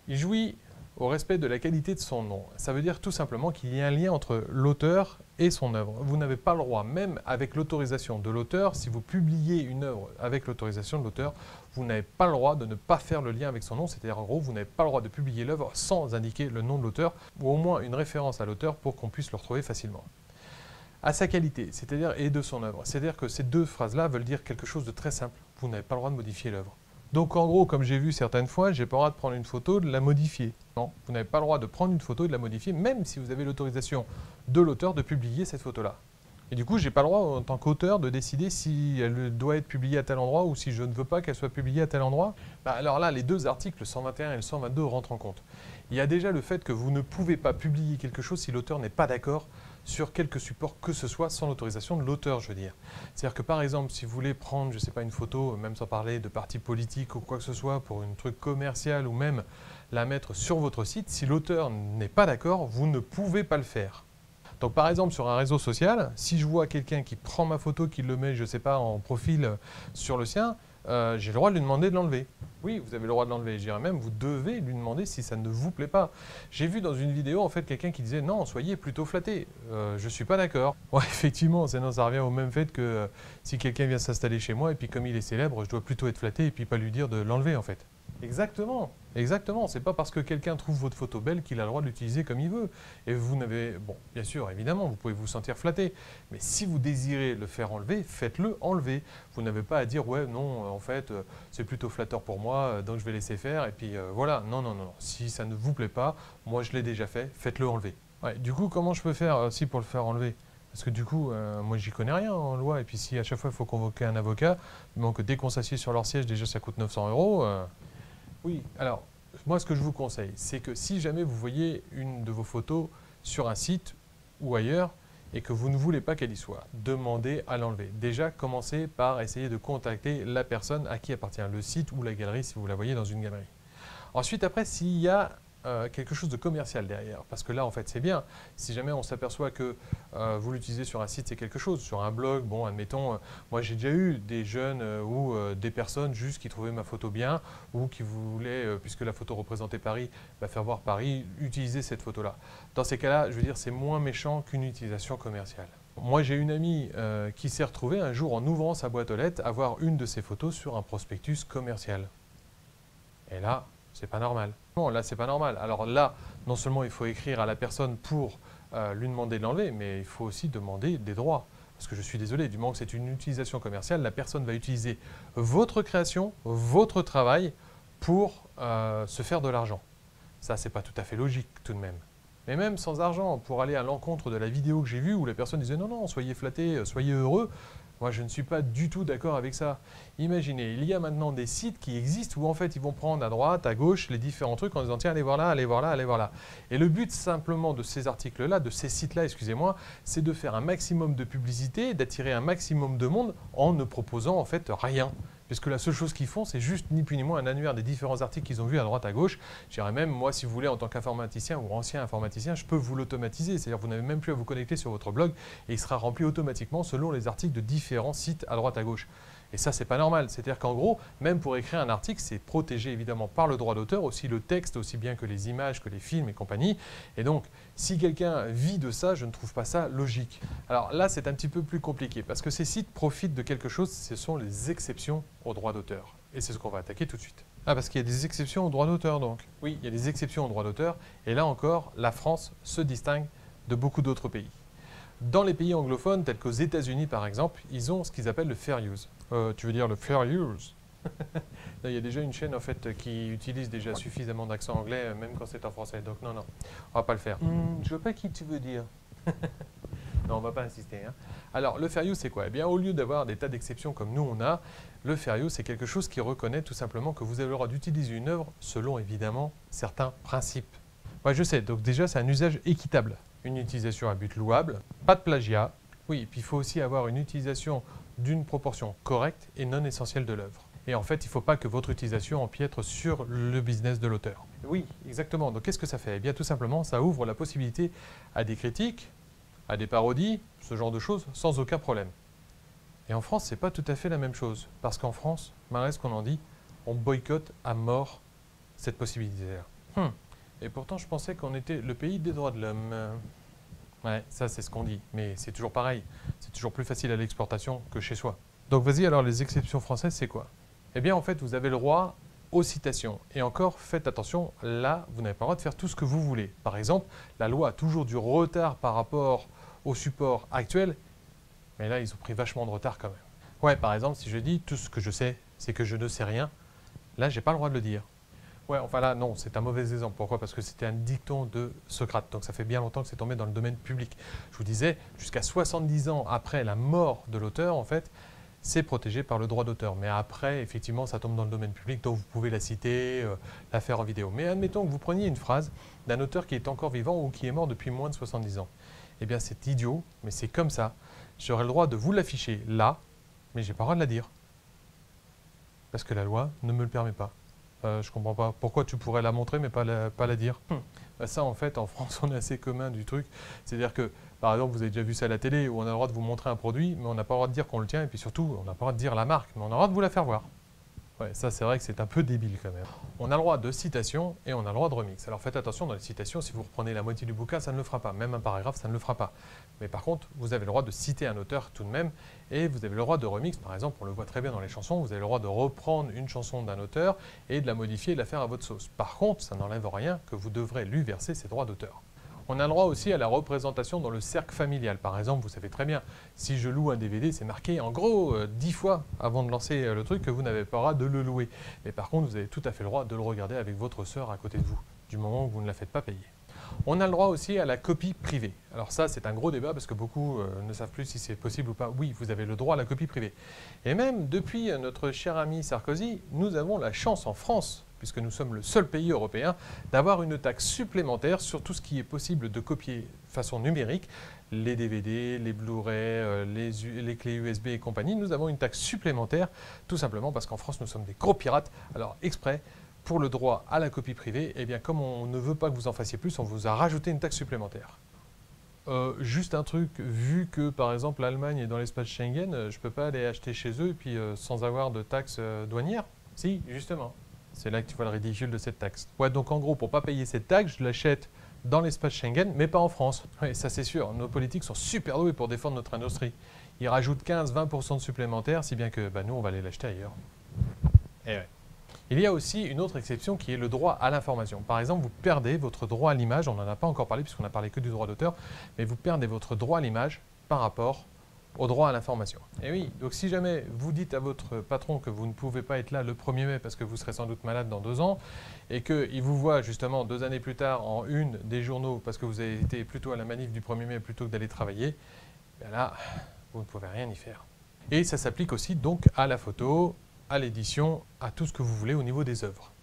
Il jouit au respect de la qualité de son nom. Ça veut dire tout simplement qu'il y a un lien entre l'auteur et son œuvre. Vous n'avez pas le droit, même avec l'autorisation de l'auteur, si vous publiez une œuvre avec l'autorisation de l'auteur, vous n'avez pas le droit de ne pas faire le lien avec son nom. C'est-à-dire, en gros, vous n'avez pas le droit de publier l'œuvre sans indiquer le nom de l'auteur, ou au moins une référence à l'auteur pour qu'on puisse le retrouver facilement. À sa qualité, c'est-à-dire et de son œuvre. C'est-à-dire que ces deux phrases-là veulent dire quelque chose de très simple. Vous n'avez pas le droit de modifier l'œuvre. Donc en gros, comme j'ai vu certaines fois, j'ai pas le droit de prendre une photo, de la modifier. Non, vous n'avez pas le droit de prendre une photo et de la modifier, même si vous avez l'autorisation de l'auteur de publier cette photo-là. Et du coup, j'ai pas le droit en tant qu'auteur de décider si elle doit être publiée à tel endroit ou si je ne veux pas qu'elle soit publiée à tel endroit. Alors là, les deux articles, le 121 et le 122, rentrent en compte. Il y a déjà le fait que vous ne pouvez pas publier quelque chose si l'auteur n'est pas d'accord sur quelque support que ce soit sans l'autorisation de l'auteur, je veux dire. C'est-à-dire que par exemple, si vous voulez prendre, je ne sais pas, une photo, même sans parler de parti politique ou quoi que ce soit, pour un truc commercial ou même la mettre sur votre site, si l'auteur n'est pas d'accord, vous ne pouvez pas le faire. Donc par exemple, sur un réseau social, si je vois quelqu'un qui prend ma photo, qui le met, je ne sais pas, en profil sur le sien, j'ai le droit de lui demander de l'enlever. Oui, vous avez le droit de l'enlever. Je dirais même, vous devez lui demander si ça ne vous plaît pas. J'ai vu dans une vidéo, en fait, quelqu'un qui disait « Non, soyez plutôt flatté. Je ne suis pas d'accord. » Ouais, effectivement, sinon ça revient au même fait que si quelqu'un vient s'installer chez moi et puis comme il est célèbre, je dois plutôt être flatté et puis pas lui dire de l'enlever, en fait. Exactement. Exactement, c'est pas parce que quelqu'un trouve votre photo belle qu'il a le droit de l'utiliser comme il veut. Et vous n'avez... Bon, bien sûr, évidemment, vous pouvez vous sentir flatté, mais si vous désirez le faire enlever, faites-le enlever. Vous n'avez pas à dire, ouais, non, en fait, c'est plutôt flatteur pour moi, donc je vais laisser faire, et puis voilà. Non, non, non, si ça ne vous plaît pas, moi je l'ai déjà fait, faites-le enlever. Ouais, du coup, comment je peux faire aussi pour le faire enlever? Parce que du coup, moi j'y connais rien en loi, et puis si à chaque fois il faut convoquer un avocat, donc dès qu'on s'assied sur leur siège, déjà ça coûte 900 euros. Oui, alors, moi ce que je vous conseille, c'est que si jamais vous voyez une de vos photos sur un site ou ailleurs et que vous ne voulez pas qu'elle y soit, demandez à l'enlever. Déjà, commencez par essayer de contacter la personne à qui appartient le site ou la galerie si vous la voyez dans une galerie. Ensuite, après, s'il y a quelque chose de commercial derrière, parce que là, en fait, c'est bien. Si jamais on s'aperçoit que vous l'utilisez sur un site, c'est quelque chose. Sur un blog, bon, admettons, moi, j'ai déjà eu des jeunes ou des personnes juste qui trouvaient ma photo bien ou qui voulaient, puisque la photo représentait Paris, faire voir Paris, utiliser cette photo-là. Dans ces cas-là, je veux dire, c'est moins méchant qu'une utilisation commerciale. Moi, j'ai une amie qui s'est retrouvée un jour en ouvrant sa boîte aux lettres à voir une de ses photos sur un prospectus commercial. Et là, c'est pas normal. Non, là, c'est pas normal. Alors là, non seulement il faut écrire à la personne pour lui demander de l'enlever, mais il faut aussi demander des droits. Parce que je suis désolé, du moment que c'est une utilisation commerciale, la personne va utiliser votre création, votre travail pour se faire de l'argent. Ça, c'est pas tout à fait logique tout de même. Mais même sans argent, pour aller à l'encontre de la vidéo que j'ai vue où la personne disait non, non, soyez flattés, soyez heureux, moi, je ne suis pas du tout d'accord avec ça. Imaginez, il y a maintenant des sites qui existent où en fait ils vont prendre à droite, à gauche les différents trucs en disant tiens, allez voir là, allez voir là, allez voir là. Et le but simplement de ces articles-là, de ces sites-là, excusez-moi, c'est de faire un maximum de publicité, d'attirer un maximum de monde en ne proposant en fait rien. Puisque la seule chose qu'ils font, c'est juste ni plus ni moins un annuaire des différents articles qu'ils ont vus à droite, à gauche. Je dirais même, moi, si vous voulez, en tant qu'informaticien ou ancien informaticien, je peux vous l'automatiser. C'est-à-dire que vous n'avez même plus à vous connecter sur votre blog et il sera rempli automatiquement selon les articles de différents sites à droite, à gauche. Et ça, c'est pas normal. C'est-à-dire qu'en gros, même pour écrire un article, c'est protégé évidemment par le droit d'auteur, aussi le texte, aussi bien que les images, que les films et compagnie. Et donc, si quelqu'un vit de ça, je ne trouve pas ça logique. Alors là, c'est un petit peu plus compliqué parce que ces sites profitent de quelque chose, ce sont les exceptions au droit d'auteur. Et c'est ce qu'on va attaquer tout de suite. Ah, parce qu'il y a des exceptions au droit d'auteur donc. Oui, il y a des exceptions au droit d'auteur. Et là encore, la France se distingue de beaucoup d'autres pays. Dans les pays anglophones, tels qu'aux États-Unis par exemple, ils ont ce qu'ils appellent le fair use. Tu veux dire le fair use? Là, il y a déjà une chaîne en fait qui utilise déjà suffisamment d'accent anglais, même quand c'est en français. Donc non, non, on va pas le faire. Je vois pas qui tu veux dire. Non, on va pas insister. Hein. Alors, le fair use, c'est quoi? Eh bien, au lieu d'avoir des tas d'exceptions comme nous on a, le fair use, c'est quelque chose qui reconnaît tout simplement que vous avez le droit d'utiliser une œuvre selon évidemment certains principes. Ouais, je sais. Donc déjà, c'est un usage équitable. Une utilisation à but louable, pas de plagiat. Oui, et puis il faut aussi avoir une utilisation d'une proportion correcte et non essentielle de l'œuvre. Et en fait, il ne faut pas que votre utilisation empiètre sur le business de l'auteur. Oui, exactement. Donc qu'est-ce que ça fait? Eh bien, tout simplement, ça ouvre la possibilité à des critiques, à des parodies, ce genre de choses, sans aucun problème. Et en France, ce n'est pas tout à fait la même chose. Parce qu'en France, malgré ce qu'on en dit, on boycotte à mort cette possibilité-là. Et pourtant, je pensais qu'on était le pays des droits de l'homme. Ouais, ça, c'est ce qu'on dit. Mais c'est toujours pareil. C'est toujours plus facile à l'exportation que chez soi. Donc, vas-y, alors, les exceptions françaises, c'est quoi? Eh bien, en fait, vous avez le droit aux citations. Et encore, faites attention, là, vous n'avez pas le droit de faire tout ce que vous voulez. Par exemple, la loi a toujours du retard par rapport au support actuel. Mais là, ils ont pris vachement de retard quand même. Ouais, par exemple, si je dis tout ce que je sais, c'est que je ne sais rien, là, j'ai pas le droit de le dire. Ouais, enfin là, non, c'est un mauvais exemple. Pourquoi? Parce que c'était un dicton de Socrate. Donc ça fait bien longtemps que c'est tombé dans le domaine public. Je vous disais, jusqu'à 70 ans après la mort de l'auteur, en fait, c'est protégé par le droit d'auteur. Mais après, effectivement, ça tombe dans le domaine public, donc vous pouvez la citer, la faire en vidéo. Mais admettons que vous preniez une phrase d'un auteur qui est encore vivant ou qui est mort depuis moins de 70 ans. Eh bien, c'est idiot, mais c'est comme ça. J'aurais le droit de vous l'afficher là, mais je n'ai pas le droit de la dire. Parce que la loi ne me le permet pas. Je comprends pas. Pourquoi tu pourrais la montrer mais pas la dire? Ça, en fait, en France, on est assez commun du truc. C'est-à-dire que, par exemple, vous avez déjà vu ça à la télé, où on a le droit de vous montrer un produit, mais on n'a pas le droit de dire qu'on le tient, et puis surtout, on n'a pas le droit de dire la marque, mais on a le droit de vous la faire voir. Ouais, ça c'est vrai que c'est un peu débile quand même. On a le droit de citation et on a le droit de remix. Alors faites attention dans les citations, si vous reprenez la moitié du bouquin, ça ne le fera pas. Même un paragraphe, ça ne le fera pas. Mais par contre, vous avez le droit de citer un auteur tout de même et vous avez le droit de remix. Par exemple, on le voit très bien dans les chansons, vous avez le droit de reprendre une chanson d'un auteur et de la modifier et de la faire à votre sauce. Par contre, ça n'enlève rien que vous devrez lui verser ses droits d'auteur. On a le droit aussi à la représentation dans le cercle familial. Par exemple, vous savez très bien, si je loue un DVD, c'est marqué en gros 10 fois avant de lancer le truc que vous n'avez pas le droit de le louer. Mais par contre, vous avez tout à fait le droit de le regarder avec votre sœur à côté de vous, du moment où vous ne la faites pas payer. On a le droit aussi à la copie privée. Alors ça, c'est un gros débat parce que beaucoup ne savent plus si c'est possible ou pas. Oui, vous avez le droit à la copie privée. Et même depuis notre cher ami Sarkozy, nous avons la chance en France, puisque nous sommes le seul pays européen, d'avoir une taxe supplémentaire sur tout ce qui est possible de copier de façon numérique, les DVD, les Blu-ray, les clés USB et compagnie. Nous avons une taxe supplémentaire, tout simplement parce qu'en France, nous sommes des gros pirates. Alors exprès, pour le droit à la copie privée, eh bien, comme on ne veut pas que vous en fassiez plus, on vous a rajouté une taxe supplémentaire. Juste un truc, vu que par exemple l'Allemagne est dans l'espace Schengen, je ne peux pas aller acheter chez eux et puis sans avoir de taxe douanière. Si, justement. C'est là que tu vois le ridicule de cette taxe. Ouais, donc en gros, pour ne pas payer cette taxe, je l'achète dans l'espace Schengen, mais pas en France. Oui, ça c'est sûr. Nos politiques sont super doués pour défendre notre industrie. Ils rajoutent 15-20% de supplémentaires, si bien que nous, on va aller l'acheter ailleurs. Et ouais. Il y a aussi une autre exception qui est le droit à l'information. Par exemple, vous perdez votre droit à l'image, on n'en a pas encore parlé puisqu'on n'a parlé que du droit d'auteur, mais vous perdez votre droit à l'image par rapport au droit à l'information. Et oui, donc si jamais vous dites à votre patron que vous ne pouvez pas être là le 1er mai parce que vous serez sans doute malade dans 2 ans, et qu'il vous voit justement 2 années plus tard en une des journaux parce que vous avez été plutôt à la manif du 1er mai plutôt que d'aller travailler, bien là, vous ne pouvez rien y faire. Et ça s'applique aussi donc à la photo, à l'édition, à tout ce que vous voulez au niveau des œuvres.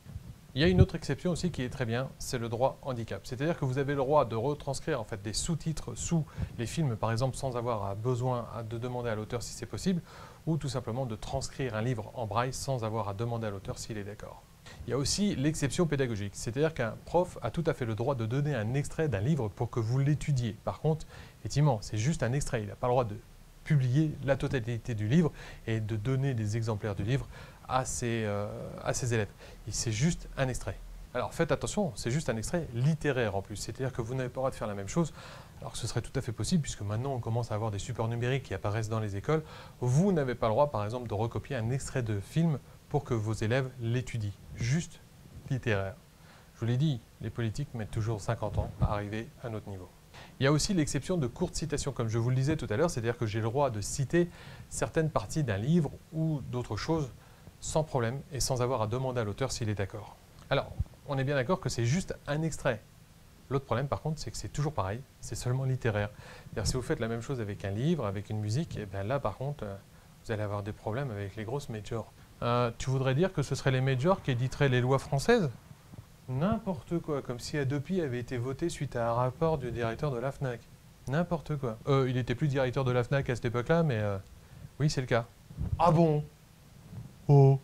Il y a une autre exception aussi qui est très bien, c'est le droit handicap. C'est-à-dire que vous avez le droit de retranscrire en fait des sous-titres sous les films, par exemple, sans avoir besoin de demander à l'auteur si c'est possible, ou tout simplement de transcrire un livre en braille sans avoir à demander à l'auteur s'il est d'accord. Il y a aussi l'exception pédagogique, c'est-à-dire qu'un prof a tout à fait le droit de donner un extrait d'un livre pour que vous l'étudiez. Par contre, effectivement, c'est juste un extrait, il n'a pas le droit de publier la totalité du livre et de donner des exemplaires du livre à ses élèves. C'est juste un extrait. Alors faites attention, c'est juste un extrait littéraire en plus, c'est-à-dire que vous n'avez pas le droit de faire la même chose, alors que ce serait tout à fait possible puisque maintenant on commence à avoir des supports numériques qui apparaissent dans les écoles. Vous n'avez pas le droit par exemple de recopier un extrait de film pour que vos élèves l'étudient, juste littéraire. Je vous l'ai dit, les politiques mettent toujours 50 ans à arriver à notre niveau. Il y a aussi l'exception de courtes citations, comme je vous le disais tout à l'heure, c'est-à-dire que j'ai le droit de citer certaines parties d'un livre ou d'autres choses sans problème et sans avoir à demander à l'auteur s'il est d'accord. Alors, on est bien d'accord que c'est juste un extrait. L'autre problème, par contre, c'est que c'est toujours pareil, c'est seulement littéraire. C'est-à-dire si vous faites la même chose avec un livre, avec une musique, et bien là, par contre, vous allez avoir des problèmes avec les grosses majors. Tu voudrais dire que ce seraient les majors qui éditeraient les lois françaises ? N'importe quoi, comme si Adopi avait été voté suite à un rapport du directeur de la FNAC. N'importe quoi. Il n'était plus directeur de la FNAC à cette époque-là, mais oui, c'est le cas. Ah bon ? Oh.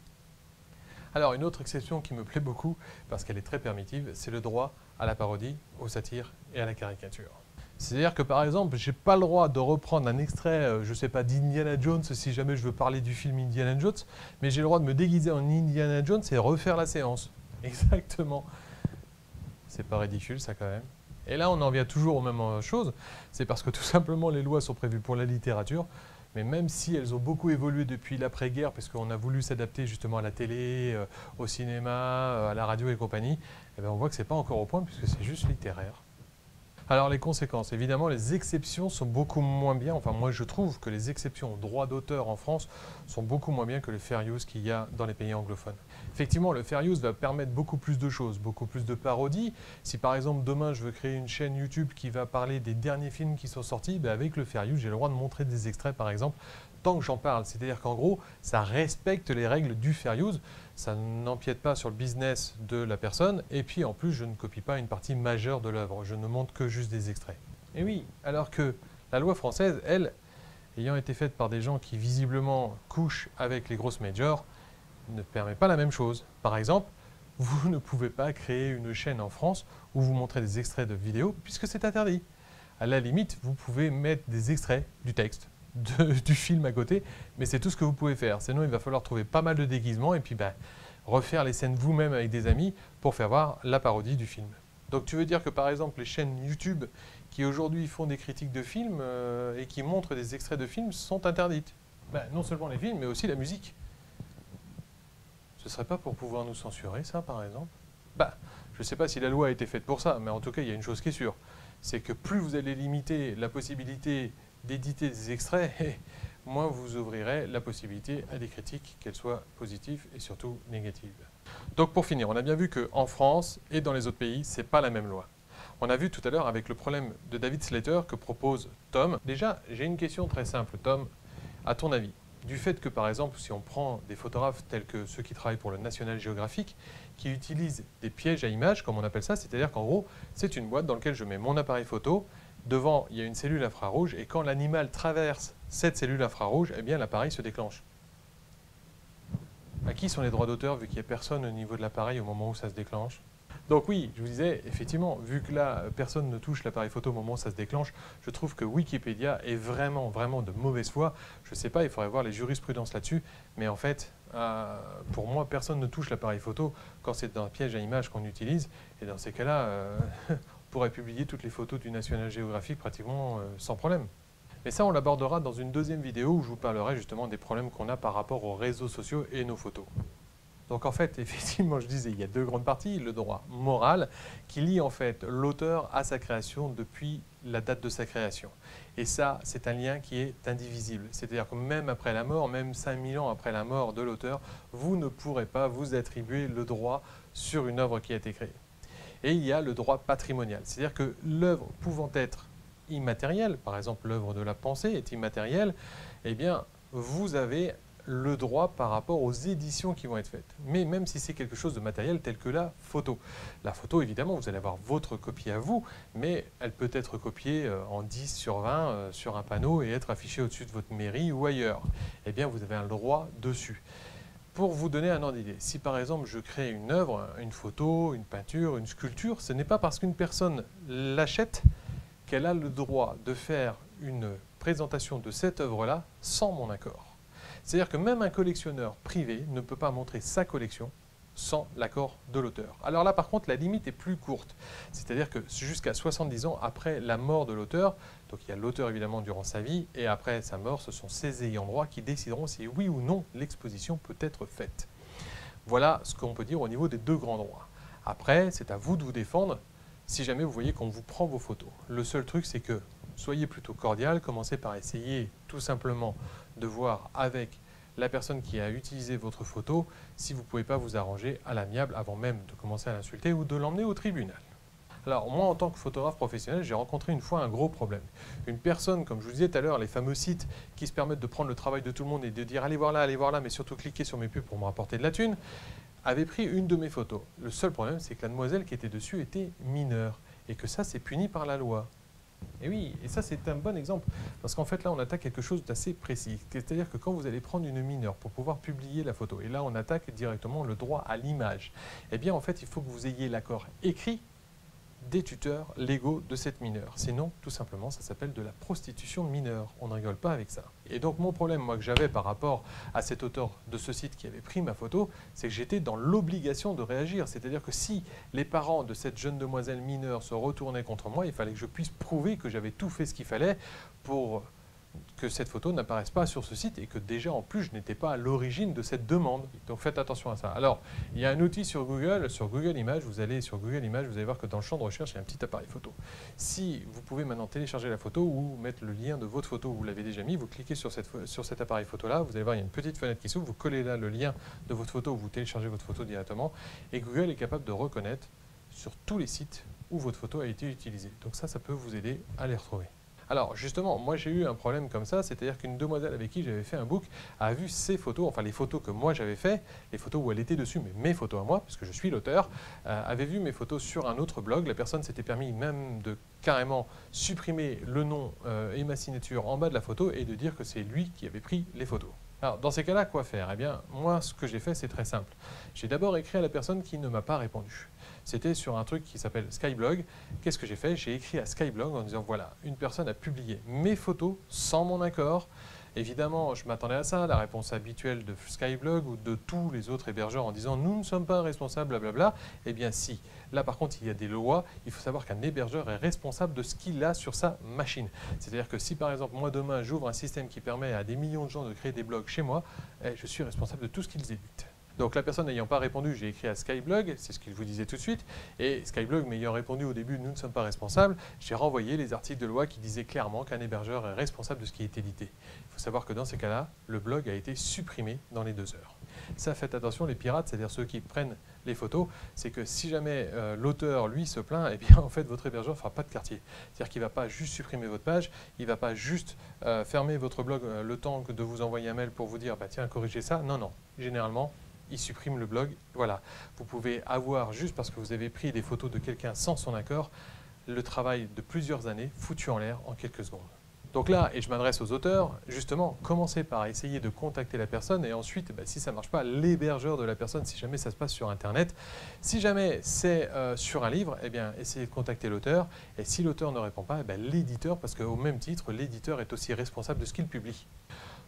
Alors, une autre exception qui me plaît beaucoup, parce qu'elle est très permissive, c'est le droit à la parodie, au satire et à la caricature. C'est-à-dire que, par exemple, je n'ai pas le droit de reprendre un extrait, je ne sais pas, d'Indiana Jones, si jamais je veux parler du film Indiana Jones, mais j'ai le droit de me déguiser en Indiana Jones et refaire la séance. Exactement. C'est pas ridicule, ça, quand même. Et là, on en vient toujours aux mêmes choses. C'est parce que, tout simplement, les lois sont prévues pour la littérature, mais même si elles ont beaucoup évolué depuis l'après-guerre, parce qu'on a voulu s'adapter justement à la télé, au cinéma, à la radio et compagnie, eh bien on voit que ce n'est pas encore au point, puisque c'est juste littéraire. Alors les conséquences, évidemment les exceptions sont beaucoup moins bien, enfin moi je trouve que les exceptions au droit d'auteur en France sont beaucoup moins bien que le fair use qu'il y a dans les pays anglophones. Effectivement le fair use va permettre beaucoup plus de choses, beaucoup plus de parodies. Si par exemple demain je veux créer une chaîne YouTube qui va parler des derniers films qui sont sortis, ben avec le fair use j'ai le droit de montrer des extraits par exemple tant que j'en parle. C'est-à-dire qu'en gros ça respecte les règles du fair use, ça n'empiète pas sur le business de la personne et puis en plus je ne copie pas une partie majeure de l'œuvre, je ne montre que juste des extraits. Et oui, alors que la loi française, elle, ayant été faite par des gens qui visiblement couchent avec les grosses majors, ne permet pas la même chose. Par exemple, vous ne pouvez pas créer une chaîne en France où vous montrez des extraits de vidéos puisque c'est interdit. À la limite, vous pouvez mettre des extraits du texte, du film à côté, mais c'est tout ce que vous pouvez faire. Sinon, il va falloir trouver pas mal de déguisements et puis refaire les scènes vous-même avec des amis pour faire voir la parodie du film. Donc tu veux dire que par exemple les chaînes YouTube qui aujourd'hui font des critiques de films et qui montrent des extraits de films sont interdites. Non seulement les films, mais aussi la musique. Ce serait pas pour pouvoir nous censurer, ça, par exemple? Je ne sais pas si la loi a été faite pour ça, mais en tout cas, il y a une chose qui est sûre. C'est que plus vous allez limiter la possibilité d'éditer des extraits, moins vous ouvrirez la possibilité à des critiques, qu'elles soient positives et surtout négatives. Donc pour finir, on a bien vu qu'en France et dans les autres pays, ce n'est pas la même loi. On a vu tout à l'heure avec le problème de David Slater que propose Tom. Déjà, j'ai une question très simple, Tom. À ton avis, du fait que, par exemple, si on prend des photographes tels que ceux qui travaillent pour le National Geographic, qui utilisent des pièges à images, comme on appelle ça, c'est-à-dire qu'en gros, c'est une boîte dans laquelle je mets mon appareil photo, devant, il y a une cellule infrarouge, et quand l'animal traverse cette cellule infrarouge, eh bien, l'appareil se déclenche. À qui sont les droits d'auteur, vu qu'il n'y a personne au niveau de l'appareil au moment où ça se déclenche? Donc oui, je vous disais, effectivement, vu que là, personne ne touche l'appareil photo au moment où ça se déclenche, je trouve que Wikipédia est vraiment, vraiment de mauvaise foi. Je ne sais pas, il faudrait voir les jurisprudences là-dessus, mais en fait, pour moi, personne ne touche l'appareil photo quand c'est un piège à image qu'on utilise. Et dans ces cas-là, on pourrait publier toutes les photos du National Geographic pratiquement sans problème. Mais ça, on l'abordera dans une deuxième vidéo où je vous parlerai justement des problèmes qu'on a par rapport aux réseaux sociaux et nos photos. Donc en fait, effectivement, je disais, il y a deux grandes parties. Le droit moral qui lie en fait l'auteur à sa création depuis la date de sa création. Et ça, c'est un lien qui est indivisible. C'est-à-dire que même après la mort, même 5000 ans après la mort de l'auteur, vous ne pourrez pas vous attribuer le droit sur une œuvre qui a été créée. Et il y a le droit patrimonial. C'est-à-dire que l'œuvre pouvant être immatérielle, par exemple l'œuvre de la pensée est immatérielle, eh bien, vous avez le droit par rapport aux éditions qui vont être faites. Mais même si c'est quelque chose de matériel tel que la photo. La photo, évidemment, vous allez avoir votre copie à vous, mais elle peut être copiée en 10 sur 20 sur un panneau et être affichée au-dessus de votre mairie ou ailleurs. Eh bien, vous avez un droit dessus. Pour vous donner un ordre d'idée, si par exemple je crée une œuvre, une photo, une peinture, une sculpture, ce n'est pas parce qu'une personne l'achète qu'elle a le droit de faire une présentation de cette œuvre-là sans mon accord. C'est-à-dire que même un collectionneur privé ne peut pas montrer sa collection sans l'accord de l'auteur. Alors là, par contre, la limite est plus courte. C'est-à-dire que jusqu'à 70 ans après la mort de l'auteur, donc il y a l'auteur évidemment durant sa vie, et après sa mort, ce sont ses ayants droit qui décideront si oui ou non l'exposition peut être faite. Voilà ce qu'on peut dire au niveau des deux grands droits. Après, c'est à vous de vous défendre si jamais vous voyez qu'on vous prend vos photos. Le seul truc, c'est que soyez plutôt cordial, commencez par essayer tout simplement de voir avec la personne qui a utilisé votre photo si vous ne pouvez pas vous arranger à l'amiable avant même de commencer à l'insulter ou de l'emmener au tribunal. Alors moi, en tant que photographe professionnel, j'ai rencontré une fois un gros problème. Une personne, comme je vous disais tout à l'heure, les fameux sites qui se permettent de prendre le travail de tout le monde et de dire allez voir là, mais surtout cliquez sur mes pubs pour me rapporter de la thune, avait pris une de mes photos. Le seul problème, c'est que la demoiselle qui était dessus était mineure et que ça, c'est puni par la loi. Et oui, et ça c'est un bon exemple, parce qu'en fait là on attaque quelque chose d'assez précis, c'est-à-dire que quand vous allez prendre une mineure pour pouvoir publier la photo, et là on attaque directement le droit à l'image, eh bien en fait il faut que vous ayez l'accord écrit des tuteurs légaux de cette mineure. Sinon, tout simplement, ça s'appelle de la prostitution mineure. On ne rigole pas avec ça. Et donc, mon problème, moi, que j'avais par rapport à cet auteur de ce site qui avait pris ma photo, c'est que j'étais dans l'obligation de réagir. C'est-à-dire que si les parents de cette jeune demoiselle mineure se retournaient contre moi, il fallait que je puisse prouver que j'avais tout fait ce qu'il fallait pour que cette photo n'apparaisse pas sur ce site et que déjà en plus je n'étais pas à l'origine de cette demande. Donc faites attention à ça. Alors, il y a un outil sur Google Images, vous allez sur Google Images, vous allez voir que dans le champ de recherche, il y a un petit appareil photo. Si vous pouvez maintenant télécharger la photo ou mettre le lien de votre photo, vous l'avez déjà mis, vous cliquez sur cet appareil photo-là, vous allez voir, il y a une petite fenêtre qui s'ouvre, vous collez là le lien de votre photo, vous téléchargez votre photo directement et Google est capable de reconnaître sur tous les sites où votre photo a été utilisée. Donc ça peut vous aider à les retrouver. Alors justement, moi j'ai eu un problème comme ça, c'est-à-dire qu'une demoiselle avec qui j'avais fait un book a vu ces photos, enfin les photos que moi j'avais fait, les photos où elle était dessus, mais mes photos à moi, puisque je suis l'auteur, avait vu mes photos sur un autre blog. La personne s'était permis même de carrément supprimer le nom et ma signature en bas de la photo et de dire que c'est lui qui avait pris les photos. Alors, dans ces cas-là, quoi faire? Eh bien, moi, ce que j'ai fait, c'est très simple. J'ai d'abord écrit à la personne qui ne m'a pas répondu. C'était sur un truc qui s'appelle Skyblog. Qu'est-ce que j'ai fait? J'ai écrit à Skyblog en disant, voilà, une personne a publié mes photos sans mon accord. Évidemment, je m'attendais à ça, la réponse habituelle de Skyblog ou de tous les autres hébergeurs en disant « nous ne sommes pas responsables, blablabla ». Eh bien si, là par contre il y a des lois, il faut savoir qu'un hébergeur est responsable de ce qu'il a sur sa machine. C'est-à-dire que si par exemple moi demain j'ouvre un système qui permet à des millions de gens de créer des blogs chez moi, je suis responsable de tout ce qu'ils éditent. Donc la personne n'ayant pas répondu, j'ai écrit à Skyblog, c'est ce qu'il vous disait tout de suite, et Skyblog m'ayant répondu au début « nous ne sommes pas responsables », j'ai renvoyé les articles de loi qui disaient clairement qu'un hébergeur est responsable de ce qui est édité. Il faut savoir que dans ces cas-là, le blog a été supprimé dans les 2 heures. Ça, faites attention, les pirates, c'est-à-dire ceux qui prennent les photos, c'est que si jamais l'auteur, lui, se plaint, eh bien en fait votre hébergeur ne fera pas de quartier. C'est-à-dire qu'il ne va pas juste supprimer votre page, il ne va pas juste fermer votre blog le temps de vous envoyer un mail pour vous dire bah, « tiens, corrigez ça ». Non, non, généralement, il supprime le blog. Voilà, vous pouvez avoir, juste parce que vous avez pris des photos de quelqu'un sans son accord, le travail de plusieurs années foutu en l'air en quelques secondes. Donc là, et je m'adresse aux auteurs, justement, commencez par essayer de contacter la personne et ensuite, si ça ne marche pas, l'hébergeur de la personne, si jamais ça se passe sur Internet. Si jamais c'est sur un livre, eh bien, essayez de contacter l'auteur. Et si l'auteur ne répond pas, l'éditeur, parce qu'au même titre, l'éditeur est aussi responsable de ce qu'il publie.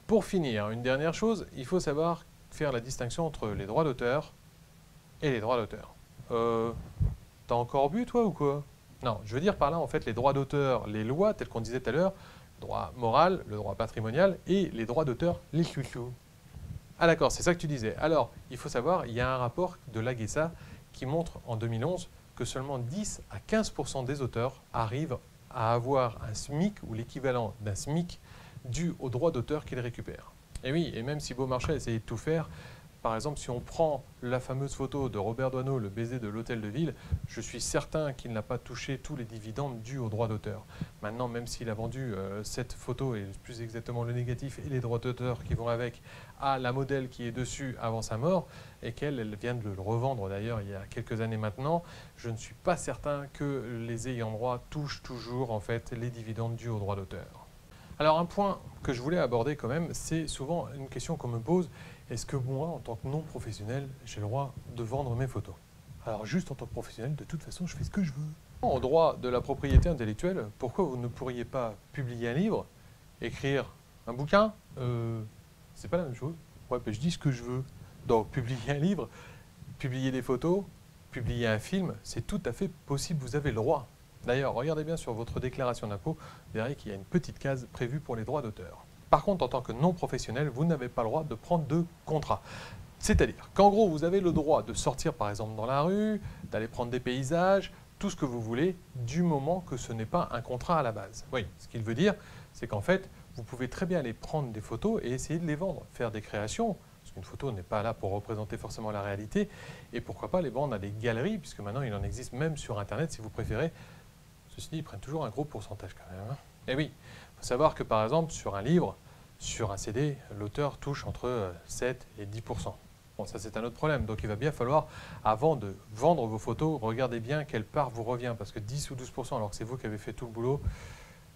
Pour finir, une dernière chose, il faut savoir faire la distinction entre les droits d'auteur et les droits d'auteur. T'as encore bu toi ou quoi? Non, je veux dire par là en fait les droits d'auteur, les lois telles qu'on disait tout à l'heure, le droit moral, le droit patrimonial et les droits d'auteur, les chouchous. Ah d'accord, c'est ça que tu disais. Alors, il faut savoir, il y a un rapport de l'AGESA qui montre en 2011 que seulement 10 à 15% des auteurs arrivent à avoir un SMIC ou l'équivalent d'un SMIC dû aux droits d'auteur qu'ils récupèrent. Et oui, et même si Beaumarchais a essayé de tout faire, par exemple, si on prend la fameuse photo de Robert Doisneau, le baiser de l'hôtel de ville, je suis certain qu'il n'a pas touché tous les dividendes dus aux droits d'auteur. Maintenant, même s'il a vendu cette photo, et plus exactement le négatif et les droits d'auteur qui vont avec, à la modèle qui est dessus avant sa mort, et qu'elle vient de le revendre d'ailleurs il y a quelques années maintenant, je ne suis pas certain que les ayants droit touchent toujours en fait les dividendes dus aux droits d'auteur. Alors un point que je voulais aborder quand même, c'est souvent une question qu'on me pose, est-ce que moi, en tant que non-professionnel, j'ai le droit de vendre mes photos? Alors juste en tant que professionnel, de toute façon, je fais ce que je veux. En droit de la propriété intellectuelle, pourquoi vous ne pourriez pas publier un livre, écrire un bouquin? C'est pas la même chose. Ouais, je dis ce que je veux. Donc publier un livre, publier des photos, publier un film, c'est tout à fait possible, vous avez le droit. D'ailleurs, regardez bien sur votre déclaration d'impôt, vous verrez qu'il y a une petite case prévue pour les droits d'auteur. Par contre, en tant que non-professionnel, vous n'avez pas le droit de prendre de contrat. C'est-à-dire qu'en gros, vous avez le droit de sortir par exemple dans la rue, d'aller prendre des paysages, tout ce que vous voulez, du moment que ce n'est pas un contrat à la base. Oui, ce qu'il veut dire, c'est qu'en fait, vous pouvez très bien aller prendre des photos et essayer de les vendre, faire des créations, parce qu'une photo n'est pas là pour représenter forcément la réalité, et pourquoi pas les vendre à des galeries, puisque maintenant il en existe même sur Internet si vous préférez. Ceci dit, ils prennent toujours un gros pourcentage quand même. Et oui, il faut savoir que par exemple, sur un livre, sur un CD, l'auteur touche entre 7 et 10%. Bon, ça c'est un autre problème. Donc il va bien falloir, avant de vendre vos photos, regardez bien quelle part vous revient. Parce que 10 ou 12%, alors que c'est vous qui avez fait tout le boulot,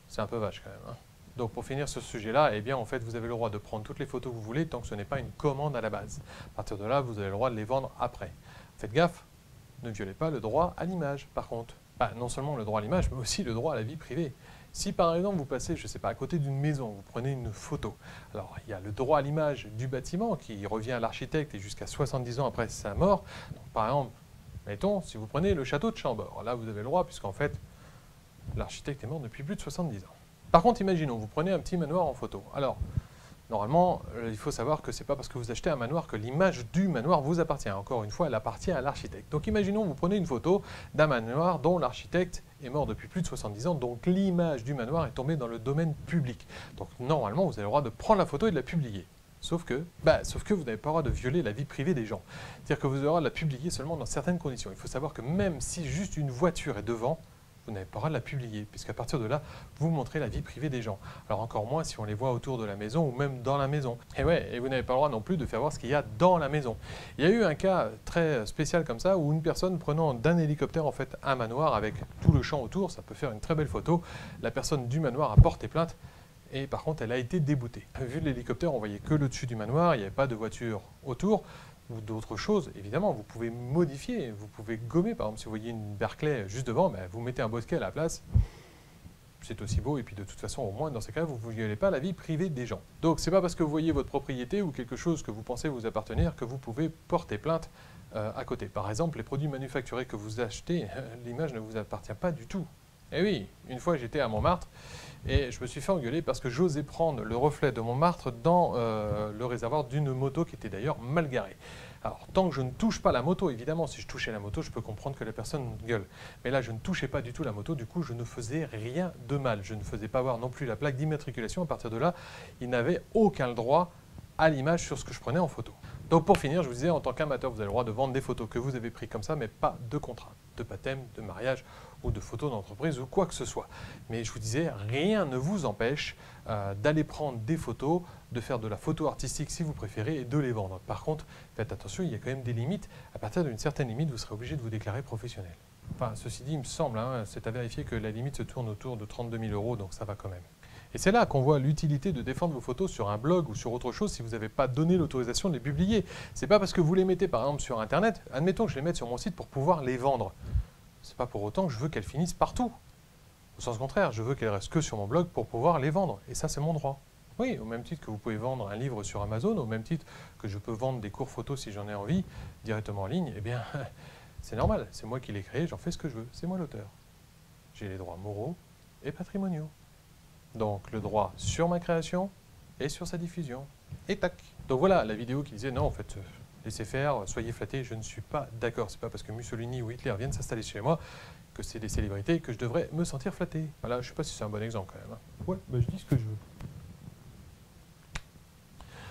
c'est un peu vache quand même. Donc pour finir sur ce sujet-là, eh bien en fait vous avez le droit de prendre toutes les photos que vous voulez tant que ce n'est pas une commande à la base. À partir de là, vous avez le droit de les vendre après. Faites gaffe, ne violez pas le droit à l'image par contre. Non seulement le droit à l'image, mais aussi le droit à la vie privée. Si par exemple vous passez, je ne sais pas, à côté d'une maison, vous prenez une photo, alors il y a le droit à l'image du bâtiment qui revient à l'architecte et jusqu'à 70 ans après sa mort. Donc, par exemple, mettons, si vous prenez le château de Chambord, là vous avez le droit puisqu'en fait l'architecte est mort depuis plus de 70 ans. Par contre, imaginons, vous prenez un petit manoir en photo. Alors, normalement, il faut savoir que ce n'est pas parce que vous achetez un manoir que l'image du manoir vous appartient. Encore une fois, elle appartient à l'architecte. Donc imaginons, vous prenez une photo d'un manoir dont l'architecte est mort depuis plus de 70 ans, donc l'image du manoir est tombée dans le domaine public. Donc normalement, vous avez le droit de prendre la photo et de la publier. Sauf que vous n'avez pas le droit de violer la vie privée des gens. C'est-à-dire que vous avez le droit de la publier seulement dans certaines conditions. Il faut savoir que même si juste une voiture est devant, vous n'avez pas le droit de la publier, puisqu'à partir de là, vous montrez la vie privée des gens. Alors encore moins si on les voit autour de la maison ou même dans la maison. Et vous n'avez pas le droit non plus de faire voir ce qu'il y a dans la maison. Il y a eu un cas très spécial comme ça, où une personne prenant d'un hélicoptère en fait un manoir avec tout le champ autour, ça peut faire une très belle photo, la personne du manoir a porté plainte, et par contre elle a été déboutée. Vu de l'hélicoptère, on voyait que le dessus du manoir, il n'y avait pas de voiture autour, ou d'autres choses, évidemment, vous pouvez modifier, vous pouvez gommer. Par exemple, si vous voyez une Berkeley juste devant, vous mettez un bosquet à la place. c'est aussi beau, et puis de toute façon, au moins, dans ces cas-là, vous ne violez pas la vie privée des gens. Donc, c'est pas parce que vous voyez votre propriété ou quelque chose que vous pensez vous appartenir que vous pouvez porter plainte à côté. Par exemple, les produits manufacturés que vous achetez, l'image ne vous appartient pas du tout. Et oui, une fois j'étais à Montmartre et je me suis fait engueuler parce que j'osais prendre le reflet de Montmartre dans le réservoir d'une moto qui était d'ailleurs mal garée. Alors, tant que je ne touche pas la moto, évidemment, si je touchais la moto, je peux comprendre que la personne gueule. Mais là, je ne touchais pas du tout la moto, du coup, je ne faisais rien de mal. Je ne faisais pas voir non plus la plaque d'immatriculation. À partir de là, il n'avait aucun droit à l'image sur ce que je prenais en photo. Donc pour finir, je vous disais, en tant qu'amateur, vous avez le droit de vendre des photos que vous avez prises comme ça, mais pas de contrat, de baptême, de mariage ou de photos d'entreprise ou quoi que ce soit. Mais je vous disais, rien ne vous empêche d'aller prendre des photos, de faire de la photo artistique si vous préférez et de les vendre. Par contre, faites attention, il y a quand même des limites. À partir d'une certaine limite, vous serez obligé de vous déclarer professionnel. Enfin, ceci dit, il me semble, c'est à vérifier que la limite se tourne autour de 32 000 €, donc ça va quand même. Et c'est là qu'on voit l'utilité de défendre vos photos sur un blog ou sur autre chose si vous n'avez pas donné l'autorisation de les publier. C'est pas parce que vous les mettez par exemple sur Internet, admettons que je les mette sur mon site pour pouvoir les vendre. C'est pas pour autant que je veux qu'elles finissent partout. Au sens contraire, je veux qu'elles restent que sur mon blog pour pouvoir les vendre. Et ça, c'est mon droit. Oui, au même titre que vous pouvez vendre un livre sur Amazon, au même titre que je peux vendre des cours photos si j'en ai envie, directement en ligne, eh bien, c'est normal. C'est moi qui l'ai créé, j'en fais ce que je veux. C'est moi l'auteur. J'ai les droits moraux et patrimoniaux. Donc le droit sur ma création et sur sa diffusion. Et tac. Donc voilà la vidéo qui disait non en fait, laissez faire, soyez flattés, je ne suis pas d'accord. C'est pas parce que Mussolini ou Hitler viennent s'installer chez moi que c'est des célébrités que je devrais me sentir flatté. Voilà, je ne sais pas si c'est un bon exemple quand même. Ouais, bah, je dis ce que je veux.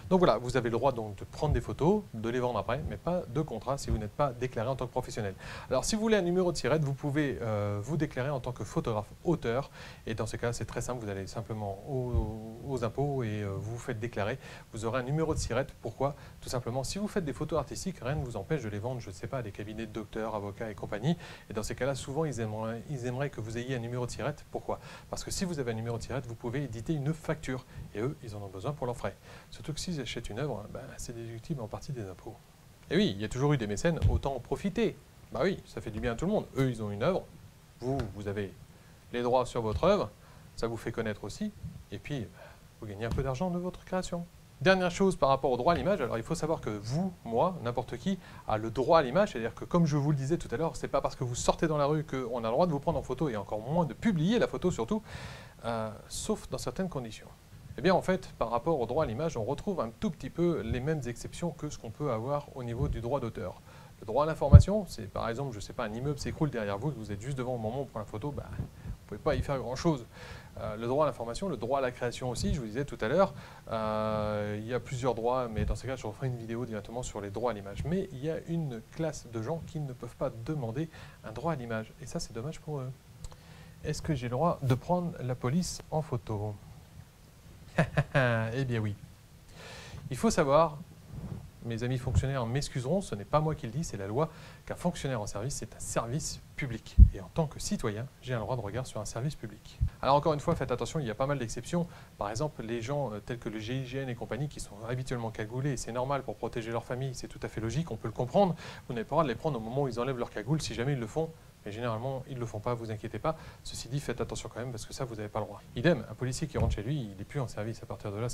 Donc voilà, vous avez le droit donc de prendre des photos, de les vendre après, mais pas de contrat si vous n'êtes pas déclaré en tant que professionnel. Alors si vous voulez un numéro de SIRET, vous pouvez vous déclarer en tant que photographe auteur. Et dans ces cas, c'est très simple, vous allez simplement aux impôts et vous faites déclarer. Vous aurez un numéro de SIRET. Pourquoi? Tout simplement, si vous faites des photos artistiques, rien ne vous empêche de les vendre, je ne sais pas, à des cabinets de docteurs, avocats et compagnie. Et dans ces cas-là, souvent, ils aimeraient que vous ayez un numéro de SIRET. Pourquoi? Parce que si vous avez un numéro de SIRET, vous pouvez éditer une facture. Et eux, ils en ont besoin pour leurs frais. Surtout que s'ils achètent une œuvre, c'est déductible en partie des impôts. Et oui, il y a toujours eu des mécènes, autant en profiter. Bah oui, ça fait du bien à tout le monde. Eux, ils ont une œuvre, vous avez les droits sur votre œuvre, ça vous fait connaître aussi, et puis vous gagnez un peu d'argent de votre création. Dernière chose par rapport au droit à l'image, alors il faut savoir que vous, moi, n'importe qui a le droit à l'image, c'est-à-dire que comme je vous le disais tout à l'heure, c'est pas parce que vous sortez dans la rue qu'on a le droit de vous prendre en photo, et encore moins de publier la photo surtout, sauf dans certaines conditions. Eh bien, en fait, par rapport au droit à l'image, on retrouve un tout petit peu les mêmes exceptions que ce qu'on peut avoir au niveau du droit d'auteur. Le droit à l'information, c'est par exemple, je ne sais pas, un immeuble s'écroule derrière vous, vous êtes juste devant au moment où on prend la photo, vous ne pouvez pas y faire grand-chose. Le droit à l'information, le droit à la création aussi, je vous disais tout à l'heure, il y a plusieurs droits, mais dans ces cas, je referai une vidéo directement sur les droits à l'image. Mais il y a une classe de gens qui ne peuvent pas demander un droit à l'image, et ça, c'est dommage pour eux. Est-ce que j'ai le droit de prendre la police en photo ? Eh bien oui. Il faut savoir, mes amis fonctionnaires m'excuseront, ce n'est pas moi qui le dis, c'est la loi, qu'un fonctionnaire en service, c'est un service public. Et en tant que citoyen, j'ai un droit de regard sur un service public. Alors encore une fois, faites attention, il y a pas mal d'exceptions. Par exemple, les gens tels que le GIGN et compagnie qui sont habituellement cagoulés, et c'est normal pour protéger leur famille, c'est tout à fait logique, on peut le comprendre. Vous n'avez pas le droit de les prendre au moment où ils enlèvent leur cagoule, si jamais ils le font. Mais généralement, ils ne le font pas, vous inquiétez pas. Ceci dit, faites attention quand même, parce que ça, vous n'avez pas le droit. Idem, un policier qui rentre chez lui, il n'est plus en service. À partir de là, vous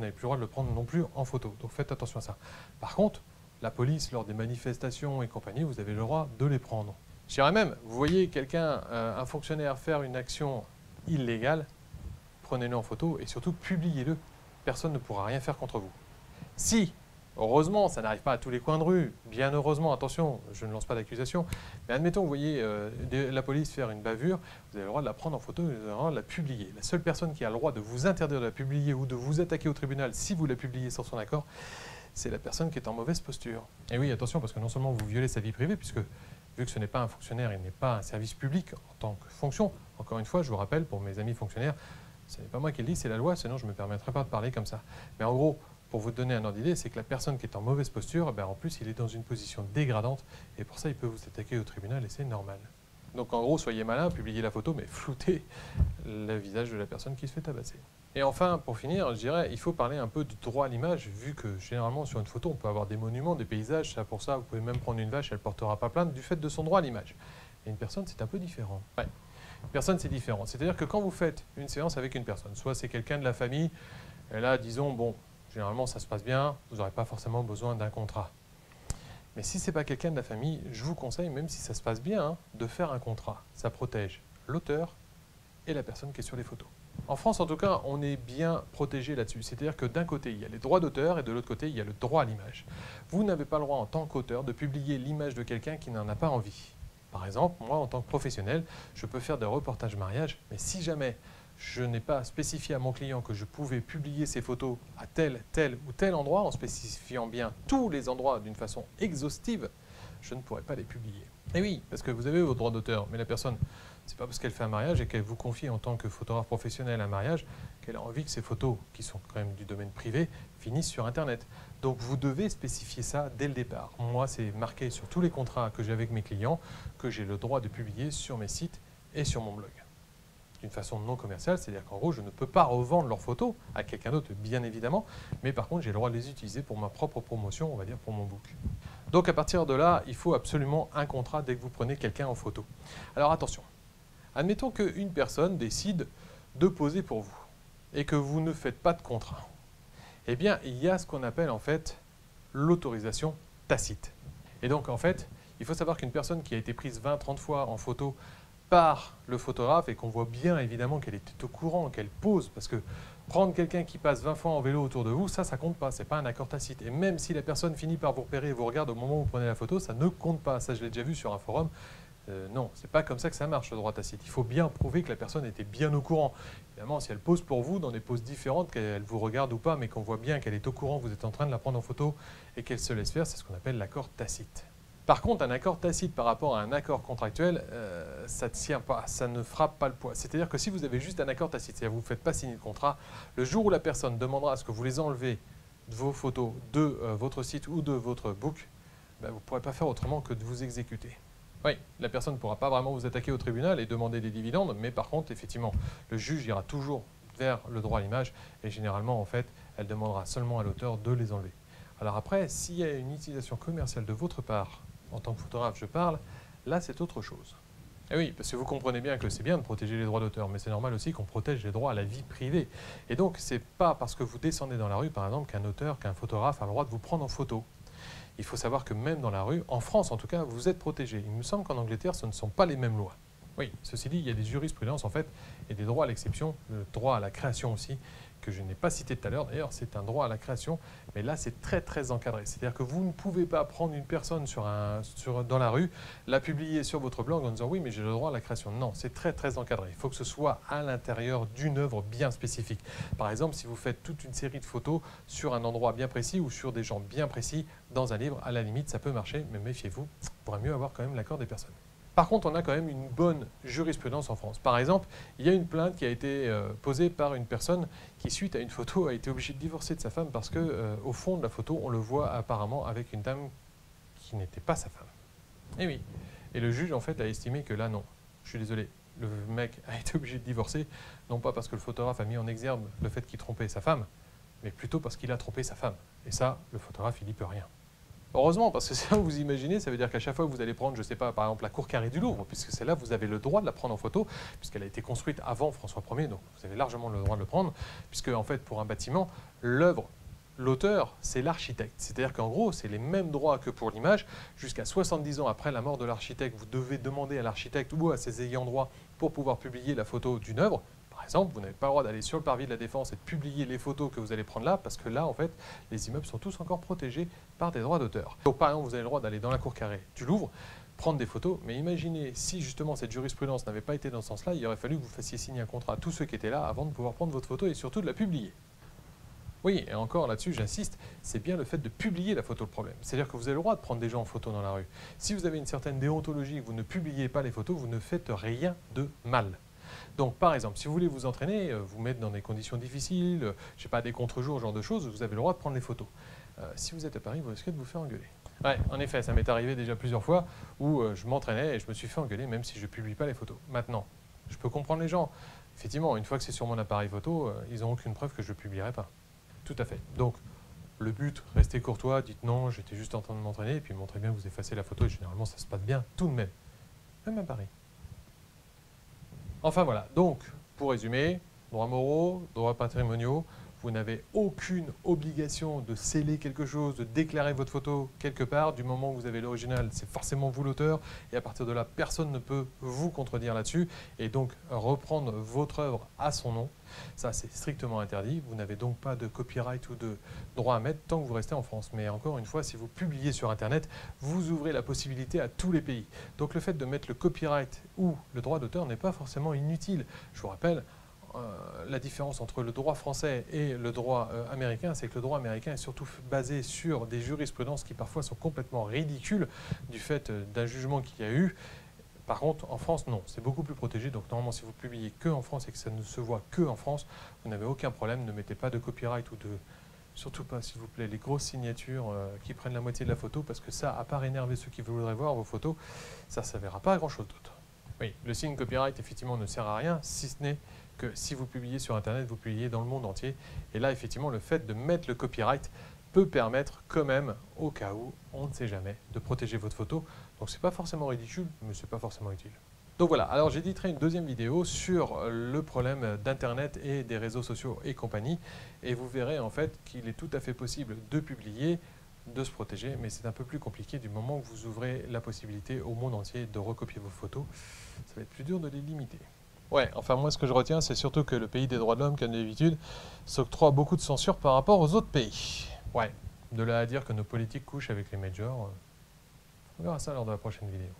n'avez plus le droit de le prendre non plus en photo. Donc faites attention à ça. Par contre, la police, lors des manifestations et compagnie, vous avez le droit de les prendre. Je dirais même, vous voyez quelqu'un, un fonctionnaire faire une action illégale, prenez-le en photo et surtout publiez-le. Personne ne pourra rien faire contre vous. Si, heureusement, ça n'arrive pas à tous les coins de rue, bien heureusement, attention, je ne lance pas d'accusation, mais admettons, vous voyez la police faire une bavure, vous avez le droit de la prendre en photo, vous avez le droit de la publier. La seule personne qui a le droit de vous interdire de la publier ou de vous attaquer au tribunal si vous la publiez sans son accord, c'est la personne qui est en mauvaise posture. Et oui, attention, parce que non seulement vous violez sa vie privée, puisque vu que ce n'est pas un fonctionnaire, il n'est pas un service public en tant que fonction, encore une fois, je vous rappelle, pour mes amis fonctionnaires, ce n'est pas moi qui le dis, c'est la loi, sinon je ne me permettrai pas de parler comme ça. Mais en gros, pour vous donner un ordre d'idée, c'est que la personne qui est en mauvaise posture, en plus, il est dans une position dégradante, et pour ça, il peut vous attaquer au tribunal, et c'est normal. Donc en gros, soyez malin, publiez la photo, mais floutez le visage de la personne qui se fait tabasser. Et enfin, pour finir, je dirais, il faut parler un peu du droit à l'image, vu que généralement sur une photo, on peut avoir des monuments, des paysages, ça pour ça, vous pouvez même prendre une vache, elle ne portera pas plainte du fait de son droit à l'image. Et une personne, c'est un peu différent. Ouais. Personne, c'est différent. C'est-à-dire que quand vous faites une séance avec une personne, soit c'est quelqu'un de la famille, et là, disons, bon, généralement, ça se passe bien, vous n'aurez pas forcément besoin d'un contrat. Mais si ce n'est pas quelqu'un de la famille, je vous conseille, même si ça se passe bien, hein, de faire un contrat. Ça protège l'auteur et la personne qui est sur les photos. En France, en tout cas, on est bien protégé là-dessus. C'est-à-dire que d'un côté, il y a les droits d'auteur et de l'autre côté, il y a le droit à l'image. Vous n'avez pas le droit, en tant qu'auteur, de publier l'image de quelqu'un qui n'en a pas envie. Par exemple, moi, en tant que professionnel, je peux faire des reportages mariage, mais si jamais je n'ai pas spécifié à mon client que je pouvais publier ces photos à tel, tel ou tel endroit, en spécifiant bien tous les endroits d'une façon exhaustive, je ne pourrais pas les publier. Et oui, parce que vous avez vos droits d'auteur, mais la personne, c'est pas parce qu'elle fait un mariage et qu'elle vous confie en tant que photographe professionnel un mariage qu'elle a envie que ces photos, qui sont quand même du domaine privé, finissent sur Internet. Donc vous devez spécifier ça dès le départ. Moi, c'est marqué sur tous les contrats que j'ai avec mes clients que j'ai le droit de publier sur mes sites et sur mon blog. D'une façon non commerciale, c'est-à-dire qu'en gros, je ne peux pas revendre leurs photos à quelqu'un d'autre, bien évidemment, mais par contre, j'ai le droit de les utiliser pour ma propre promotion, on va dire pour mon book. Donc à partir de là, il faut absolument un contrat dès que vous prenez quelqu'un en photo. Alors attention, admettons qu'une personne décide de poser pour vous et que vous ne faites pas de contrat. Eh bien, il y a ce qu'on appelle en fait l'autorisation tacite. Et donc en fait, il faut savoir qu'une personne qui a été prise 20-30 fois en photo par le photographe et qu'on voit bien évidemment qu'elle était au courant, qu'elle pose, parce que prendre quelqu'un qui passe 20 fois en vélo autour de vous, ça compte pas, c'est pas un accord tacite. Et même si la personne finit par vous repérer et vous regarde au moment où vous prenez la photo, ça ne compte pas. Ça, je l'ai déjà vu sur un forum. Non, c'est pas comme ça que ça marche le droit tacite. Il faut bien prouver que la personne était bien au courant. Évidemment, si elle pose pour vous dans des poses différentes, qu'elle vous regarde ou pas, mais qu'on voit bien qu'elle est au courant, que vous êtes en train de la prendre en photo et qu'elle se laisse faire, c'est ce qu'on appelle l'accord tacite. Par contre, un accord tacite par rapport à un accord contractuel, ça ne tient pas, ça ne frappe pas le poids. C'est-à-dire que si vous avez juste un accord tacite, c'est-à-dire que vous ne faites pas signer de contrat, le jour où la personne demandera à ce que vous les enlevez de vos photos de votre site ou de votre book, ben, vous ne pourrez pas faire autrement que de vous exécuter. Oui, la personne ne pourra pas vraiment vous attaquer au tribunal et demander des dividendes, mais par contre, effectivement, le juge ira toujours vers le droit à l'image et généralement, en fait, elle demandera seulement à l'auteur de les enlever. Alors après, s'il y a une utilisation commerciale de votre part, en tant que photographe, je parle, là, c'est autre chose. Et oui, parce que vous comprenez bien que c'est bien de protéger les droits d'auteur, mais c'est normal aussi qu'on protège les droits à la vie privée. Et donc, c'est pas parce que vous descendez dans la rue, par exemple, qu'un auteur, qu'un photographe a le droit de vous prendre en photo. Il faut savoir que même dans la rue, en France en tout cas, vous êtes protégé. Il me semble qu'en Angleterre, ce ne sont pas les mêmes lois. Oui, ceci dit, il y a des jurisprudences en fait, et des droits à l'exception, le droit à la création aussi, que je n'ai pas cité tout à l'heure. D'ailleurs, c'est un droit à la création, mais là, c'est très, très encadré. C'est-à-dire que vous ne pouvez pas prendre une personne dans la rue, la publier sur votre blog en disant « oui, mais j'ai le droit à la création ». Non, c'est très, très encadré. Il faut que ce soit à l'intérieur d'une œuvre bien spécifique. Par exemple, si vous faites toute une série de photos sur un endroit bien précis ou sur des gens bien précis dans un livre, à la limite, ça peut marcher, mais méfiez-vous, il pourrait mieux avoir quand même l'accord des personnes. Par contre, on a quand même une bonne jurisprudence en France. Par exemple, il y a une plainte qui a été posée par une personne qui, suite à une photo, a été obligée de divorcer de sa femme parce qu'au fond de la photo, on le voit apparemment avec une dame qui n'était pas sa femme. Et oui. Et le juge, en fait, a estimé que là, non. Je suis désolé. Le mec a été obligé de divorcer, non pas parce que le photographe a mis en exergue le fait qu'il trompait sa femme, mais plutôt parce qu'il a trompé sa femme. Et ça, le photographe, il n'y peut rien. Heureusement, parce que ça, vous imaginez, ça veut dire qu'à chaque fois que vous allez prendre, je ne sais pas, par exemple, la cour carrée du Louvre, puisque celle-là, vous avez le droit de la prendre en photo, puisqu'elle a été construite avant François Ier, donc vous avez largement le droit de le prendre, puisque en fait, pour un bâtiment, l'œuvre, l'auteur, c'est l'architecte. C'est-à-dire qu'en gros, c'est les mêmes droits que pour l'image. Jusqu'à 70 ans après la mort de l'architecte, vous devez demander à l'architecte ou à ses ayants droit pour pouvoir publier la photo d'une œuvre. Par exemple, vous n'avez pas le droit d'aller sur le parvis de la Défense et de publier les photos que vous allez prendre là, parce que là, en fait, les immeubles sont tous encore protégés par des droits d'auteur. Donc, par exemple, vous avez le droit d'aller dans la cour carrée du Louvre, prendre des photos, mais imaginez si justement cette jurisprudence n'avait pas été dans ce sens-là, il aurait fallu que vous fassiez signer un contrat à tous ceux qui étaient là avant de pouvoir prendre votre photo et surtout de la publier. Oui, et encore là-dessus, j'insiste, c'est bien le fait de publier la photo le problème. C'est-à-dire que vous avez le droit de prendre des gens en photo dans la rue. Si vous avez une certaine déontologie et que vous ne publiez pas les photos, vous ne faites rien de mal. Donc, par exemple, si vous voulez vous entraîner, vous mettre dans des conditions difficiles, je ne sais pas, des contre-jours, ce genre de choses, vous avez le droit de prendre les photos. Si vous êtes à Paris, vous risquez de vous faire engueuler. Ouais, en effet, ça m'est arrivé déjà plusieurs fois où je m'entraînais et je me suis fait engueuler même si je ne publie pas les photos. Maintenant, je peux comprendre les gens. Effectivement, une fois que c'est sur mon appareil photo, ils n'ont aucune preuve que je ne publierai pas. Tout à fait. Donc, le but, restez courtois, dites non, j'étais juste en train de m'entraîner, et puis montrez bien que vous effacez la photo, et généralement ça se passe bien tout de même. Même à Paris. Enfin voilà, donc pour résumer, droits moraux, droits patrimoniaux, vous n'avez aucune obligation de sceller quelque chose, de déclarer votre photo quelque part. Du moment où vous avez l'original, c'est forcément vous l'auteur. Et à partir de là, personne ne peut vous contredire là-dessus. Et donc, reprendre votre œuvre à son nom, ça c'est strictement interdit. Vous n'avez donc pas de copyright ou de droit à mettre tant que vous restez en France. Mais encore une fois, si vous publiez sur Internet, vous ouvrez la possibilité à tous les pays. Donc le fait de mettre le copyright ou le droit d'auteur n'est pas forcément inutile. Je vous rappelle, la différence entre le droit français et le droit américain, c'est que le droit américain est surtout basé sur des jurisprudences qui parfois sont complètement ridicules du fait d'un jugement qu'il y a eu. Par contre, en France, non, c'est beaucoup plus protégé. Donc normalement, si vous publiez que en France et que ça ne se voit que en France, vous n'avez aucun problème. Ne mettez pas de copyright ou de... Surtout pas, s'il vous plaît, les grosses signatures qui prennent la moitié de la photo, parce que ça, à part énerver ceux qui voudraient voir vos photos, ça ne servira pas à grand-chose d'autre. Oui, le signe copyright, effectivement, ne sert à rien, si ce n'est que si vous publiez sur Internet, vous publiez dans le monde entier. Et là, effectivement, le fait de mettre le copyright peut permettre quand même, au cas où, on ne sait jamais, de protéger votre photo. Donc c'est pas forcément ridicule, mais c'est pas forcément utile. Donc voilà, alors j'éditerai une deuxième vidéo sur le problème d'Internet et des réseaux sociaux et compagnie. Et vous verrez en fait qu'il est tout à fait possible de publier, de se protéger, mais c'est un peu plus compliqué du moment où vous ouvrez la possibilité au monde entier de recopier vos photos. Ça va être plus dur de les limiter. Ouais, enfin moi ce que je retiens, c'est surtout que le pays des droits de l'homme, comme d'habitude, s'octroie beaucoup de censure par rapport aux autres pays. Ouais, de là à dire que nos politiques couchent avec les majors, on verra ça lors de la prochaine vidéo.